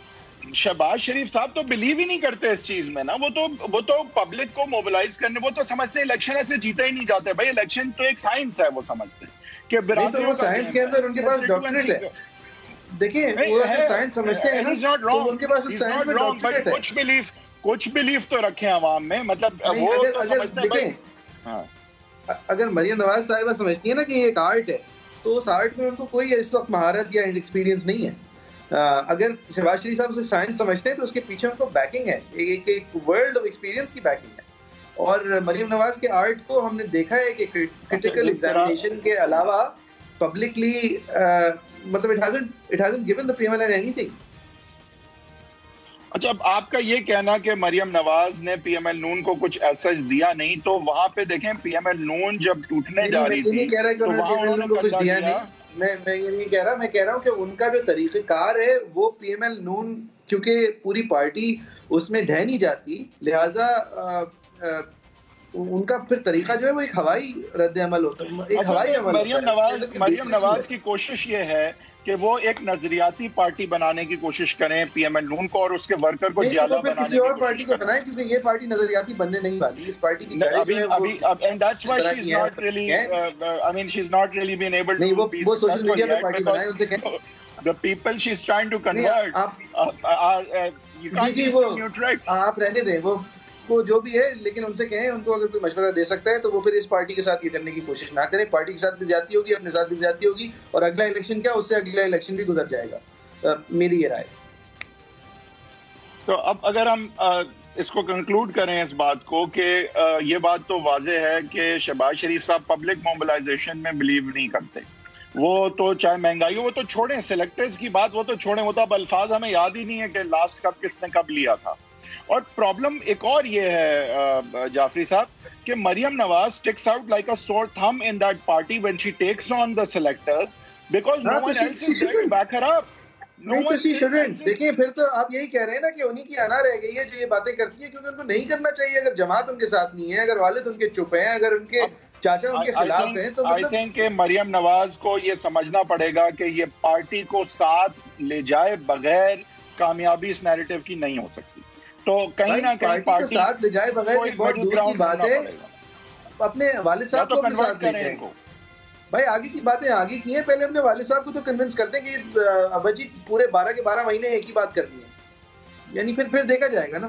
شہباز شریف صاحب تو بلیو ہی نہیں کرتے اس چیز میں نا. وہ تو پبلک کو موبلائز کرنے، وہ تو سمجھتے ہیں الیکشن ایسے جیتا ہی نہیں جاتے. بھائی الیکشن تو ایک سائنس ہے، وہ سمجھتے ہیں کہ برادریوں کا سائنس کے اندر ان کے پاس ڈاکٹریٹ ہے. دیکھیں وہ سائنس سمجھتے ہیں نا، ان کے پاس سائنس میں ڈاکٹریٹ ہے. کچھ بلیف تو رکھیں عوام میں. مطلب اگر مریم نواز صاحبہ سمجھتی ہے نا کہ یہ ایک آرٹ ہے تو اس آرٹ میں ان کو کوئی اس وقت مہارت یا ایکسپیرینس نہیں ہے. اگر شہباز شریف صاحب اسے سائنس سمجھتے ہیں تو اس کے پیچھے ان کو بیکنگ ہے، ایک ورلڈ آف ایکسپیرینس کی بیکنگ ہے. اور مریم نواز کے آرٹ کو ہم نے دیکھا ہے کہ کرٹیکل ایگزامینیشن کے علاوہ پبلکلی مطلب it hasn't given the PMLN anything. اچھا اب آپ کا یہ کہنا کہ مریم نواز نے پی ایم ایل نون کو کچھ ایسا دیا نہیں، تو وہاں پہ دیکھیں پی ایم ایل نون جب ٹوٹنے جا رہی تھی تو وہاں انہوں نے کچھ دیا نہیں. میں یہ نہیں کہہ رہا، میں کہہ رہا ہوں کہ ان کا جو طریقہ کار ہے وہ پی ایم ایل نون کیونکہ پوری پارٹی اس میں ڈھہ نہیں جاتی، لہٰذا ان کا پھر طریقہ جو ہے وہ ایک ہوائی رد عمل ہوتا ہے، ایک ہوائی عمل. مریم نواز کی کوشش یہ ہے کہ وہ ایک نظریاتی پارٹی بنانے کی کوشش کریں پی ایم ایل نون کو اور اس کے ورکر کو جیالہ بنانے کی کوشش کریں. کسی اور پارٹی کو بنائیں کیونکہ یہ پارٹی نظریاتی بننے نہیں والی. اس پارٹی کی and that's why she's not really I mean she's not really been able to be successful yet because the people she's trying to convert you can't use new tricks. آپ رہنے دیں وہ جو بھی ہے، لیکن ان سے کہیں ان کو اگر کوئی مشورہ دے سکتا ہے تو وہ پھر اس پارٹی کے ساتھ یہ کرنے کی کوشش نہ کریں. پارٹی کے ساتھ بھی زیادتی ہوگی، اپنے ساتھ بھی زیادتی ہوگی، اور اگلا الیکشن کیا اس سے اگلا الیکشن بھی گزر جائے گا. میری یہ رائے. تو اب اگر ہم اس کو کنکلوڈ کریں اس بات کو کہ یہ بات تو واضح ہے کہ شہباز شریف صاحب پبلک موبلائزیشن میں بلیو نہیں کرتے. وہ تو چاہے مہنگائی ہو، وہ تو چھوڑیں، سلیکٹرز کی بات وہ تو چھوڑیں، وہ تو اب الفاظ ہمیں یاد ہی نہیں ہے کہ لاسٹ کب کس نے کب لیا تھا. اور پرابلم ایک اور یہ ہے جعفری صاحب کہ Maryam Nawaz sticks out like a sore thumb in that party when she takes on the selectors because no one else is there to back her up. نہیں تو she shouldn't. دیکھیں پھر تو آپ یہی کہہ رہے ہیں نا کہ انہی کی انا رہ گئی ہے جو یہ باتیں کرتی ہے، کیونکہ ان کو نہیں کرنا چاہیے. اگر جماعت ان کے ساتھ نہیں ہے، اگر والد ان کے چپ ہیں، اگر ان کے چاچا ان کے خلاف ہیں تو I think کہ مریم نواز کو یہ سمجھنا پڑے گا کہ یہ پارٹی کو ساتھ لے جائے بغیر کامیابی اس نیریٹو کی نہیں ہو سکتی. تو کہیں نہ کہیں پارٹی ساتھ لے جائے بغیر بہت دور کی بات ہے. اپنے والد صاحب کو اپنے ساتھ لے جائیں. بھائی آگے کی باتیں آگے کی ہیں, پہلے اپنے والد صاحب کو تو کنونس کرتے ہیں کہ ابا جی پورے 12 کے 12 مہینے ایک ہی بات کرنی ہے, یعنی پھر دیکھا جائے گا نا.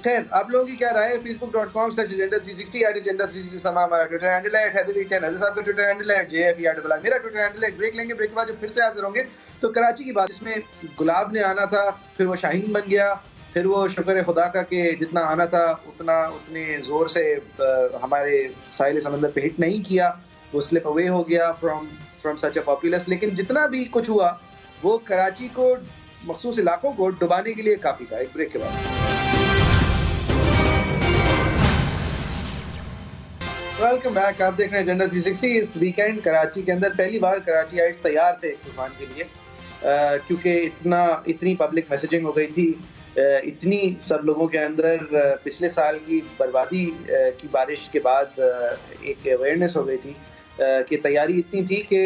خیر, آپ لوگوں کی کیا رائے ہے؟ facebook.com/agenda360 @agenda360 ہمارا ٹویٹر ہینڈل ہے, @heather10 حیدر صاحب کا ٹویٹر ہینڈل ہے, JFER میرا ٹویٹر ہینڈل ہے. بریک لیں گے, بریک کے بعد جب پھر سے حاضر ہوں گے تو کراچی کی بات, اس میں گلاب نے آنا تھا, پھر وہ شاہین بن گیا, پھر وہ شکر خدا کا کہ جتنا آنا تھا اتنے زور سے ہمارے ساحل سمندر پہ ہٹ نہیں کیا, وہ سلپ اوے ہو گیا فرام سچ اے پاپولس. لیکن جتنا بھی کچھ ہوا وہ کراچی کو, مخصوص علاقوں کو ڈبانے کے لیے کافی تھا. ایک بریک کے بعد ویلکم بیک. آپ دیکھ رہے ہیں ایجنڈا 360. اس ویکینڈ کراچی کے اندر پہلی بار کراچی آئٹس تیار تھے طوفان کے لیے, کیونکہ اتنی پبلک میسیجنگ ہو گئی تھی, اتنی سب لوگوں کے اندر پچھلے سال کی بربادی کی بارش کے بعد ایک اویئرنیس ہو گئی تھی کہ تیاری اتنی تھی کہ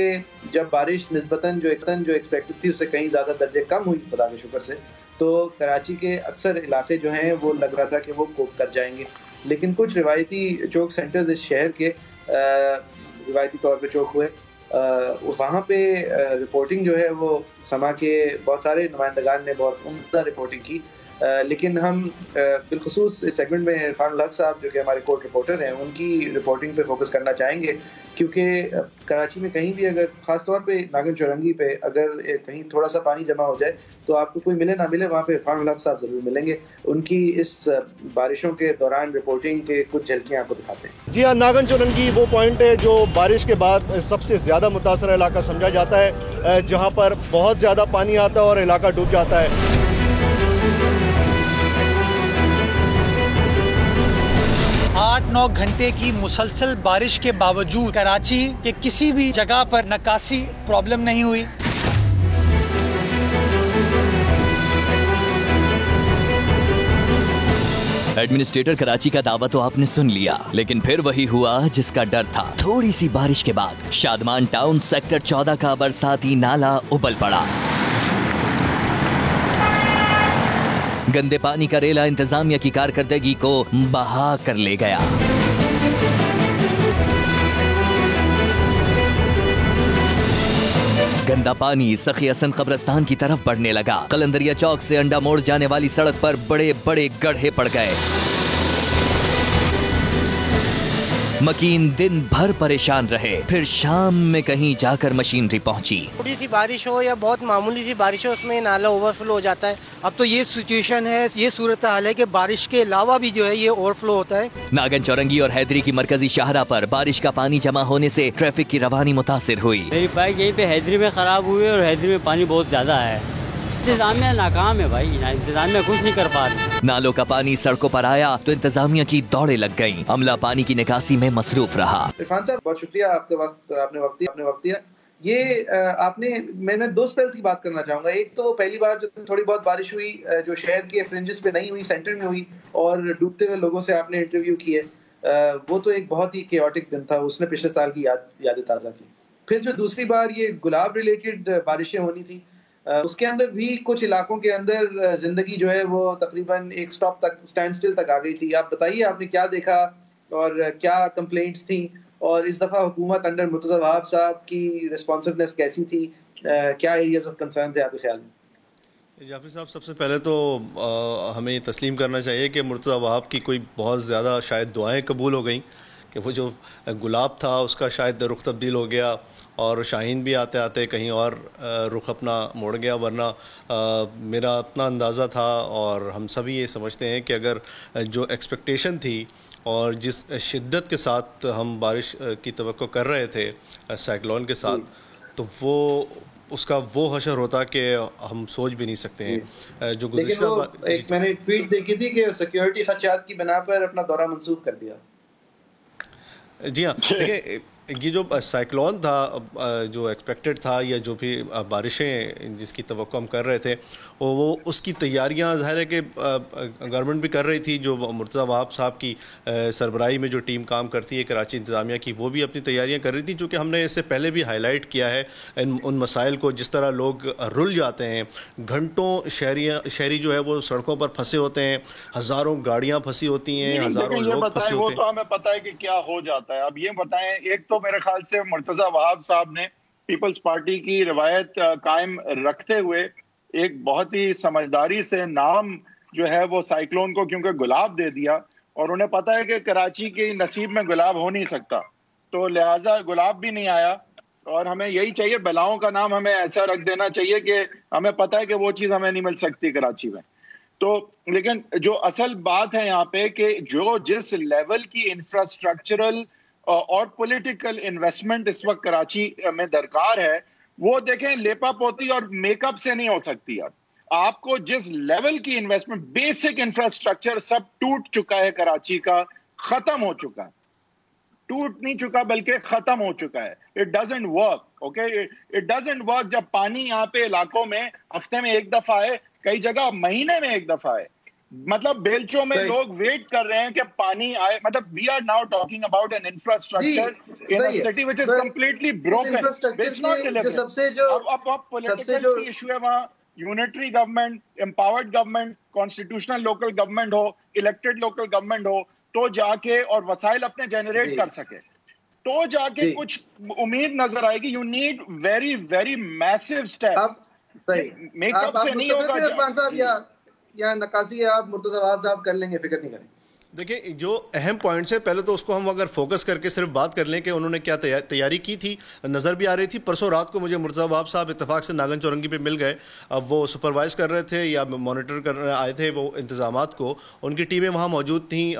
جب بارش نسبتاً جو ایکسپیکٹڈ تھی اس سے کہیں زیادہ درجے کم ہوئی خدا کے شکر سے, تو کراچی کے اکثر علاقے جو ہیں وہ لگ رہا تھا کہ وہ کوپ کر جائیں گے. لیکن کچھ روایتی چوک سینٹرز اس شہر کے روایتی طور پہ چوک ہوئے, وہاں پہ رپورٹنگ جو ہے وہ سما کے بہت سارے نمائندگان نے بہت عمدہ رپورٹنگ کی. لیکن ہم بالخصوص اس سیگمنٹ میں عرفان الحق صاحب جو کہ ہمارے کورٹ رپورٹر ہیں ان کی رپورٹنگ پہ فوکس کرنا چاہیں گے, کیونکہ کراچی میں کہیں بھی اگر خاص طور پہ ناگن چورنگی پہ اگر کہیں تھوڑا سا پانی جمع ہو جائے تو آپ کو کوئی ملے نہ ملے وہاں پہ عرفان الحق صاحب ضرور ملیں گے. ان کی اس بارشوں کے دوران رپورٹنگ کے کچھ جھلکیاں آپ کو دکھاتے ہیں. جی ہاں, ناگن چورنگی وہ پوائنٹ ہے جو بارش کے بعد سب سے زیادہ متاثرہ علاقہ سمجھا جاتا ہے, جہاں پر بہت زیادہ پانی آتا ہے اور علاقہ ڈوب جاتا ہے. 8-9 گھنٹے کی مسلسل بارش کے باوجود کراچی کے کسی بھی جگہ پر نکاسی پرابلم نہیں ہوئی. ایڈمنسٹریٹر کراچی کا دعویٰ تو آپ نے سن لیا, لیکن پھر وہی ہوا جس کا ڈر تھا. تھوڑی سی بارش کے بعد شادمان ٹاؤن سیکٹر 14 کا برساتی نالا ابل پڑا. گندے پانی کا ریلا انتظامیہ کی کارکردگی کو بہا کر لے گیا. گندا پانی سخی حسن قبرستان کی طرف بڑھنے لگا. قلندریہ چوک سے انڈا موڑ جانے والی سڑک پر بڑے بڑے گڑھے پڑ گئے. مکین دن بھر پریشان رہے, پھر شام میں کہیں جا کر مشینری پہنچی. تھوڑی سی بارش ہو یا بہت معمولی سی بارش ہو اس میں نالا اوور فلو ہو جاتا ہے. اب تو یہ سچویشن ہے, یہ صورتحال ہے کہ بارش کے علاوہ بھی جو ہے یہ اوور فلو ہوتا ہے. ناگن چورنگی اور حیدری کی مرکزی شاہراہ پر بارش کا پانی جمع ہونے سے ٹریفک کی روانی متاثر ہوئی. میری بائک یہیں پہ حیدری میں خراب ہوئی اور حیدری میں پانی بہت زیادہ ہے. انتظامیہ ناکام ہے بھائی, انتظامیہ کچھ نہیں کر پا رہی. نالوں کا پانی سڑکوں پر آیا تو انتظامیہ کی دوڑیں لگ گئیں. عملہ پانی کی نکاسی میں مصروف رہا. عرفان صاحب بہت شکریہ, آپ نے وقت دیا. یہ میں نے 2 سپیلز کی بات کرنا چاہوں گا. ایک تو پہلی بار جو تھوڑی بہت بارش ہوئی جو شہر کے فرنجز پہ نہیں ہوئی, سینٹر میں ہوئی, اور ڈوبتے ہوئے لوگوں سے آپ نے انٹرویو کی ہے, وہ تو ایک بہت ہی کیوٹک دن تھا, اس نے پچھلے سال کی یادیں تازہ کی. پھر جو دوسری بار یہ گلاب ریلیٹڈ بارشیں ہونی تھی, اس کے اندر بھی کچھ علاقوں کے اندر زندگی جو ہے وہ تقریباً ایک سٹاپ تک, اسٹینڈ سٹل تک آ گئی تھی. آپ بتائیے آپ نے کیا دیکھا اور کیا کمپلینٹس تھیں, اور اس دفعہ حکومت انڈر مرتضی وہاب صاحب کی ریسپانسونیس کیسی تھی, کیا ایریاز آف کنسرن تھے آپ کے خیال میں؟ جعفری صاحب, سب سے پہلے تو ہمیں یہ تسلیم کرنا چاہیے کہ مرتضی وہاب کی کوئی بہت زیادہ شاید دعائیں قبول ہو گئیں کہ وہ جو گلاب تھا اس کا شاید رخ تبدیل ہو گیا, اور شاہین بھی آتے آتے کہیں اور رخ اپنا موڑ گیا. ورنہ میرا اپنا اندازہ تھا اور ہم سبھی یہ سمجھتے ہیں کہ اگر جو ایکسپیکٹیشن تھی اور جس شدت کے ساتھ ہم بارش کی توقع کر رہے تھے سائیکلون کے ساتھ, تو وہ اس کا وہ حشر ہوتا کہ ہم سوچ بھی نہیں سکتے ہیں. جو گزشتہ ایک میں نے ٹویٹ دیکھی تھی کہ سیکیورٹی خدشات کی بنا پر اپنا دورہ منسوخ کر دیا. جی ہاں, دیکھیں یہ جو سائیکلون تھا جو ایکسپیکٹڈ تھا یا جو بھی بارشیں جس کی توقع ہم کر رہے تھے وہ اس کی تیاریاں ظاہر ہے کہ گورنمنٹ بھی کر رہی تھی. جو مرتضیٰ وہاب صاحب کی سربراہی میں جو ٹیم کام کرتی ہے کراچی انتظامیہ کی, وہ بھی اپنی تیاریاں کر رہی تھی. چونکہ ہم نے اس سے پہلے بھی ہائی لائٹ کیا ہے ان مسائل کو, جس طرح لوگ رل جاتے ہیں, گھنٹوں شہری جو ہے وہ سڑکوں پر پھنسے ہوتے ہیں, ہزاروں گاڑیاں پھنسی ہوتی ہیں, ہزاروں لوگ پھنسے ہوتے ہیں. وہ تو ہمیں پتہ ہے کہ کیا ہو جاتا ہے. اب یہ بتائیں, ایک تو میرے خیال سے مرتضیٰ وہاب صاحب نے پیپلز پارٹی کی روایت قائم رکھتے ہوئے ایک بہت ہی سمجھداری سے نام جو ہے وہ سائیکلون کو کیونکہ گلاب دے دیا, اور انہیں پتا ہے کہ کراچی کے نصیب میں گلاب ہو نہیں سکتا, تو لہٰذا گلاب بھی نہیں آیا. اور ہمیں یہی چاہیے, بلاؤں کا نام ہمیں ایسا رکھ دینا چاہیے کہ ہمیں پتا ہے کہ وہ چیز ہمیں نہیں مل سکتی کراچی میں. تو لیکن جو اصل بات ہے یہاں پہ کہ جو جس لیول کی انفراسٹرکچرل اور پولیٹیکل انویسٹمنٹ اس وقت کراچی میں درکار ہے, وہ دیکھیں لیپا پوتی اور میک اپ سے نہیں ہو سکتی. اب آپ کو جس لیول کی انویسٹمنٹ, بیسک انفراسٹرکچر سب ٹوٹ چکا ہے کراچی کا, ختم ہو چکا ہے. ٹوٹ نہیں چکا بلکہ ختم ہو چکا ہے. It doesn't work, okay, it doesn't work. جب پانی یہاں پہ علاقوں میں ہفتے میں ایک دفعہ ہے, کئی جگہ مہینے میں ایک دفعہ ہے, مطلب بیلچوں میں لوگ ویٹ کر رہے ہیں کہ پانی آئے. مطلب we are now talking about an infrastructure in a city which is completely broken, which not delivering. اب پولیٹیکل ایشو ہے وہاں. Unitary government, empowered government, constitutional local government ہو, الیکٹڈ لوکل گورنمنٹ ہو, تو جا کے اور وسائل اپنے جنریٹ کر سکے, تو جا کے کچھ امید نظر آئے گی. You need very very massive step. Make up سے نہیں ہوگا. یا نکاسی آپ مرتضیٰ وہاب صاحب کر لیں گے, فکر نہیں کریں. دیکھیں جو اہم پوائنٹس ہیں, پہلے تو اس کو ہم اگر فوکس کر کے صرف بات کر لیں کہ انہوں نے کیا تیاری کی تھی, نظر بھی آ رہی تھی. پرسوں رات کو مجھے مرتضیٰ وہاب صاحب اتفاق سے ناگن چورنگی پہ مل گئے. اب وہ سپروائز کر رہے تھے یا مانیٹر کرنے آئے تھے وہ انتظامات کو. ان کی ٹیمیں وہاں موجود تھیں,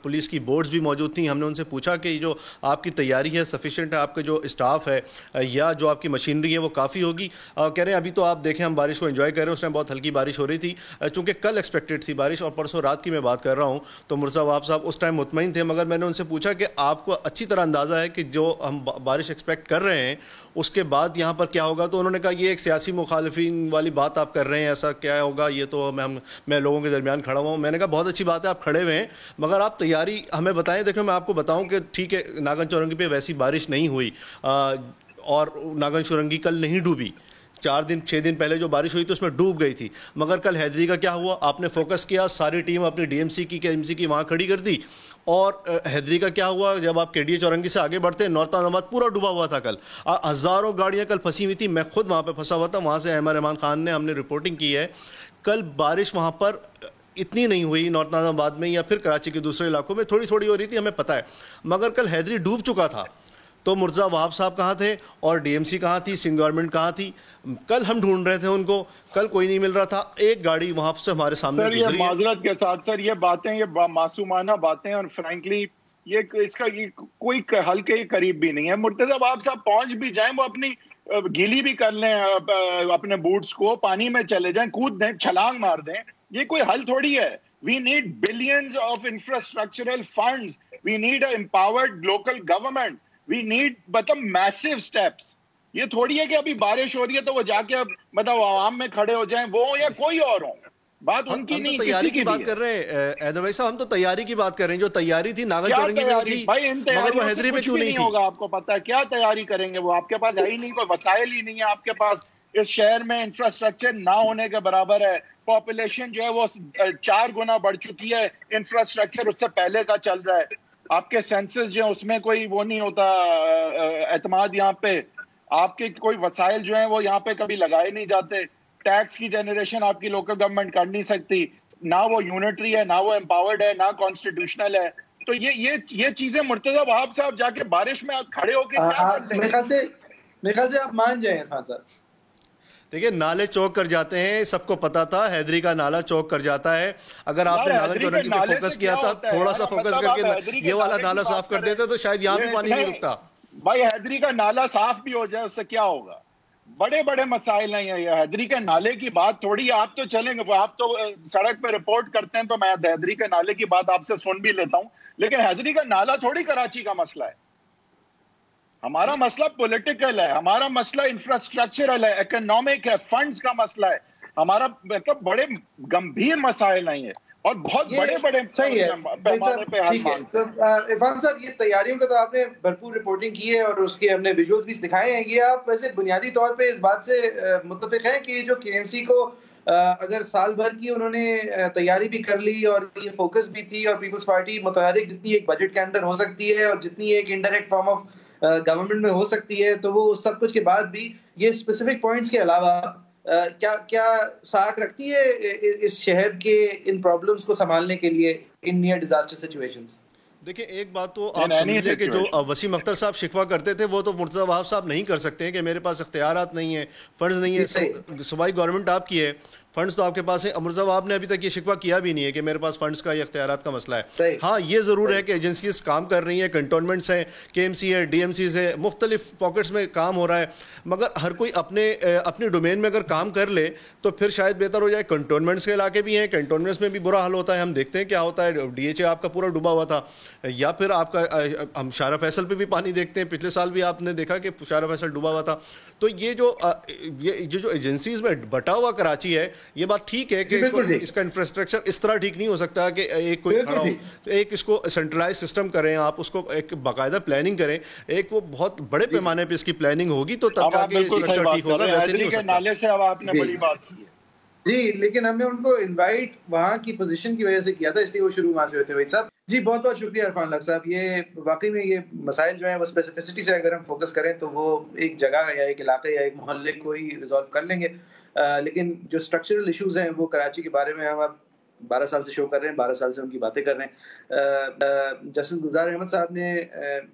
پولیس کی بورڈز بھی موجود تھیں. ہم نے ان سے پوچھا کہ جو آپ کی تیاری ہے سفیشینٹ ہے, آپ کا جو اسٹاف ہے یا جو آپ کی مشینری ہے وہ کافی ہوگی؟ کہہ رہے ہیں ابھی تو آپ دیکھیں ہم بارش کو انجوائے کر رہے ہیں. اس میں بہت ہلکی بارش ہو رہی تھی چونکہ کل ایکسپیکٹڈ تھی بارش, اور پرسوں رات کی میں بات کر رہا ہوں. تو مرتضیٰ وہاب صاحب اس ٹائم مطمئن تھے, مگر میں نے ان سے پوچھا کہ آپ کو اچھی طرح اندازہ ہے کہ جو ہم بارش ایکسپیکٹ کر رہے ہیں اس کے بعد یہاں پر کیا ہوگا؟ تو انہوں نے کہا یہ ایک سیاسی مخالفین والی بات آپ کر رہے ہیں, ایسا کیا ہوگا, یہ تو میں لوگوں کے درمیان کھڑا ہوا ہوں. میں نے کہا بہت اچھی بات ہے آپ کھڑے ہوئے ہیں, مگر آپ تیاری ہمیں بتائیں. دیکھیں میں آپ کو بتاؤں کہ ٹھیک ہے ناگن چورنگی پہ ویسی بارش نہیں ہوئی, اور ناگن چورنگی کل نہیں ڈوبی. 6 دن پہلے جو بارش ہوئی تو اس میں ڈوب گئی تھی. مگر کل حیدری کا کیا ہوا؟ آپ نے فوکس کیا, ساری ٹیم اپنی ڈی ایم سی کی کے ایم سی کی وہاں کھڑی کر دی. اور حیدری کا کیا ہوا؟ جب آپ کے ڈی اے چورنگی سے آگے بڑھتے ہیں, نورتان آباد پورا ڈوبا ہوا تھا. کل ہزاروں گاڑیاں کل پھنسی ہوئی تھی. میں خود وہاں پہ پھنسا ہوا تھا. وہاں سے احمد رحمان خان نے ہم نے رپورٹنگ کی ہے. کل بارش وہاں پر اتنی نہیں ہوئی نورتان آباد میں یا پھر کراچی کے دوسرے علاقوں میں, تھوڑی تھوڑی ہو رہی تھی, ہمیں پتہ ہے. مگر کل حیدری ڈوب چکا تھا. تو مرتضیٰ وہاب صاحب کہاں تھے اور ڈی ایم سی کہاں تھی, سنگھ گورنمنٹ کہاں تھی؟ کل ہم ڈھونڈ رہے تھے ان کو, کل کوئی نہیں مل رہا تھا. ایک گاڑی وہاں سے ہمارے سامنے گزری. سر یہ معذرت کے ساتھ سر یہ باتیں, یہ معصومانہ باتیں, اور فرینکلی یہ اس کا کوئی حل کے قریب بھی نہیں ہے. مرتضیٰ وہاب صاحب پہنچ بھی جائیں, وہ اپنی گیلی بھی کر لیں اپنے بوٹس کو, پانی میں چلے جائیں, کود دیں, چھلانگ مار دیں, یہ کوئی حل تھوڑی ہے. We need billions of infrastructural funds. We need an empowered local government. We need massive steps. یہ تھوڑی ہے کہ ابھی بارش ہو رہی ہے تو وہ جا کے مطلب عوام میں کھڑے ہو جائیں, وہ یا کوئی اور ہو. بات ان کی نہیں, تیاری کی بات کر رہے ہیں حیدر بھائی صاحب, ہم تو تیاری کی بات کر رہے ہیں. جو تیاری تھی ناگن چورنگی میں تھی, مگر وہ حیدری میں کیوں نہیں تھی؟ ہوگا آپ کو پتا ہے کیا تیاری کریں گے وہ؟ آپ کے پاس ہے ہی نہیں, کوئی وسائل ہی نہیں ہے آپ کے پاس. اس شہر میں انفراسٹرکچر نہ ہونے کے برابر ہے. پاپولیشن جو ہے وہ 4 گنا بڑھ چکی ہے, انفراسٹرکچر اس سے پہلے کا چل رہا ہے. آپ کے سینسز جو ہیں اس میں کوئی وہ نہیں ہوتا اعتماد یہاں پہ. آپ کے کوئی وسائل جو ہیں وہ یہاں پہ کبھی لگائے نہیں جاتے. ٹیکس کی جنریشن آپ کی لوکل گورنمنٹ کر نہیں سکتی, نہ وہ یونٹری ہے, نہ وہ امپاورڈ ہے, نہ کانسٹیٹیوشنل ہے. تو یہ چیزیں مرتضیٰ وہاب صاحب جا کے بارش میں آپ کھڑے ہو کے میرے خیال سے آپ مان جائیں خان صاحب. دیکھیے نالے چوک کر جاتے ہیں, سب کو پتا تھا حیدری کا نالا چوک کر جاتا ہے. اگر آپ نے ناگن چورنگی پہ فوکس کیا تھا, تھوڑا سا فوکس کر کے یہ والا نالا صاف کر دیتے تو شاید یہاں بھی پانی نہیں رکتا. بھائی حیدری کا نالا صاف بھی ہو جائے اس سے کیا ہوگا؟ بڑے بڑے مسائل نہیں ہیں. حیدری کے نالے کی بات تھوڑی, آپ تو چلیں گے, آپ تو سڑک پہ رپورٹ کرتے ہیں تو میں حیدری کے نالے کی بات آپ سے سن بھی لیتا ہوں, لیکن حیدری کا نالا تھوڑی کراچی کا مسئلہ ہے. ہمارا مسئلہ پولیٹیکل ہے, ہمارا مسئلہ انفراسٹرکچرل ہے, اکنامک ہے, فنڈز کا مسئلہ ہے, ہمارا مطلب بڑے گمبھیر مسائل نہیں ہیں اور بہت بڑے پیمانے پہ حل مانگتے ہیں. عرفان صاحب یہ تیاریوں کا تو آپ نے بھرپور رپورٹنگ کی ہے اور اس کے ہم نے ویژوئلز بھی دکھائے ہیں. یہ آپ ویسے بنیادی طور پہ اس بات سے متفق ہیں کہ جو کے ایم سی کو اگر سال بھر کی انہوں نے تیاری بھی کر لی اور یہ فوکس بھی تھی اور پیپلز پارٹی متحرک جتنی ایک بجٹ کے اندر ہو سکتی ہے اور جتنی ایک انڈائریکٹ فارم آف گورنمنٹ میں ہو سکتی ہے, تو وہ سب کچھ کے بعد بھی یہ اسپیسیفک پوائنٹس کے علاوہ کیا ساکھ رکھتی ہے اس شہر کے ان پرابلمس کو سنبھالنے کے لیے ان نیئر ڈیزاسٹر سچویشنز؟ دیکھیں ایک بات تو آپ سمجھیں کہ جو وسیم اختر صاحب شکوہ کرتے تھے وہ تو مرتضیٰ وہاب صاحب نہیں کر سکتے ہیں کہ میرے پاس اختیارات نہیں ہیں, فنڈز نہیں ہیں. صوبائی گورنمنٹ آپ کی ہے, فنڈز تو آپ کے پاس ہیں. مرتضیٰ وہاب نے ابھی تک یہ شکوہ کیا بھی نہیں ہے کہ میرے پاس فنڈز کا یا اختیارات کا مسئلہ ہے. ہاں یہ ضرور ہے کہ ایجنسیز کام کر رہی ہیں, کنٹونمنٹس ہیں, کے ایم سی ہے, ڈی ایم سیز ہے, مختلف پاکٹس میں کام ہو رہا ہے, مگر ہر کوئی اپنے ڈومین میں اگر کام کر لے تو پھر شاید بہتر ہو جائے. کنٹونمنٹس کے علاقے بھی ہیں, کنٹونمنٹس میں بھی برا حال ہوتا ہے, ہم دیکھتے ہیں کیا ہوتا ہے. ڈی ایچ اے آپ کا پورا ڈوبا ہوا تھا, یا پھر آپ کا ہم شارہ فیصل پہ بھی پانی دیکھتے ہیں, پچھلے سال بھی آپ نے دیکھا کہ شارہ فیصل ڈوبا ہوا تھا. تو یہ جو ایجنسیز میں بٹا ہوا کراچی ہے, یہ بات ٹھیک ہے کہ اس کا انفراسٹرکچر اس طرح ٹھیک نہیں ہو سکتا کہ ایک کوئی کھڑا ہو, تو ایک اس کو سینٹرلائز سسٹم کریں آپ, اس کو ایک باقاعدہ پلاننگ کریں, ایک وہ بہت بڑے پیمانے پہ اس کی پلاننگ ہوگی تو تب جا کے اسٹرکچر ٹھیک ہوگا, ویسے نہیں ہو سکتا. نالے سے اب آپ نے بڑی بات کی جی, لیکن ہم نے ان کو انوائٹ وہاں کی پوزیشن کی وجہ سے کیا تھا, اس لیے وہ شروع وہاں سے ہوتے ہوئے. صاحب جی بہت بہت شکریہ عرفان لاکھ صاحب. یہ واقعی میں یہ مسائل جو ہیں وہ اسپیسیفسٹی سے اگر ہم فوکس کریں تو وہ ایک جگہ یا ایک علاقے یا ایک محلے کو ہی ریزالو کر لیں گے, لیکن جو اسٹرکچرل ایشوز ہیں وہ کراچی کے بارے میں ہم اب 12 سال سے شو کر رہے ہیں, 12 سال سے ان کی باتیں کر رہے ہیں. جسٹس گلزار احمد صاحب نے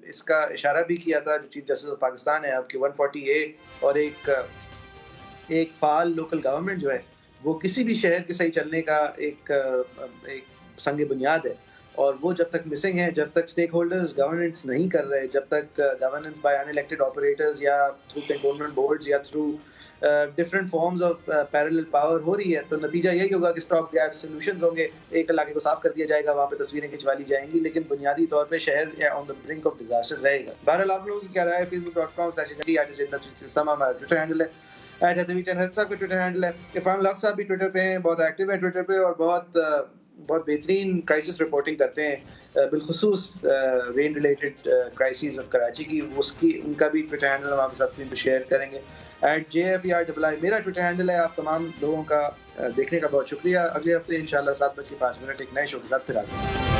اس کا اشارہ بھی کیا تھا, جو چیف جسٹس آف پاکستان ہے آپ کے 140A, اور ایک فعال لوکل گورنمنٹ جو ہے وہ کسی بھی شہر کے صحیح چلنے کا ایک سنگ بنیاد ہے. اور وہ جب تک مسنگ ہے, جب تک اسٹیک ہولڈرز گورننس نہیں کر رہے, جب تک governance by unelected operators یا تھرو کنٹونمنٹ بورڈز یا through different forms of parallel power ہو رہی ہے, تو نتیجہ یہی ہوگا کہ اسٹاپ گیپ سولوشنز ہوں گے. ایک علاقے کو صاف کر دیا جائے گا, وہاں پہ تصویریں کھنچوا لی جائیں گی, لیکن بنیادی طور پہ شہر آن دا برنک آف ڈیزاسٹر رہے گا. بہرحال آپ لوگوں کی کیا رائے ہے؟ facebook.com/agenda360 ہمارا ٹویٹر ہینڈل ہے, صاحب کا ٹویٹر ہینڈل ہے. عرفان لاکھ صاحب بھی ٹویٹر پہ ہیں, بہت ایکٹیو ہیں ٹویٹر پہ, اور بہت بہترین کرائسس رپورٹنگ کرتے ہیں, بالخصوص رین ریلیٹڈ کرائسس آف کراچی کی. ان کا بھی ٹویٹر ہینڈل ہم آپ کے ساتھ اسکرین پہ شیئر کریں گے. @JFERII میرا ٹویٹر ہینڈل ہے. آپ تمام لوگوں کا دیکھنے کا بہت شکریہ. اگلے ہفتے انشاءاللہ 7:05 ایک نئے شو کے ساتھ پھر آتے ہیں.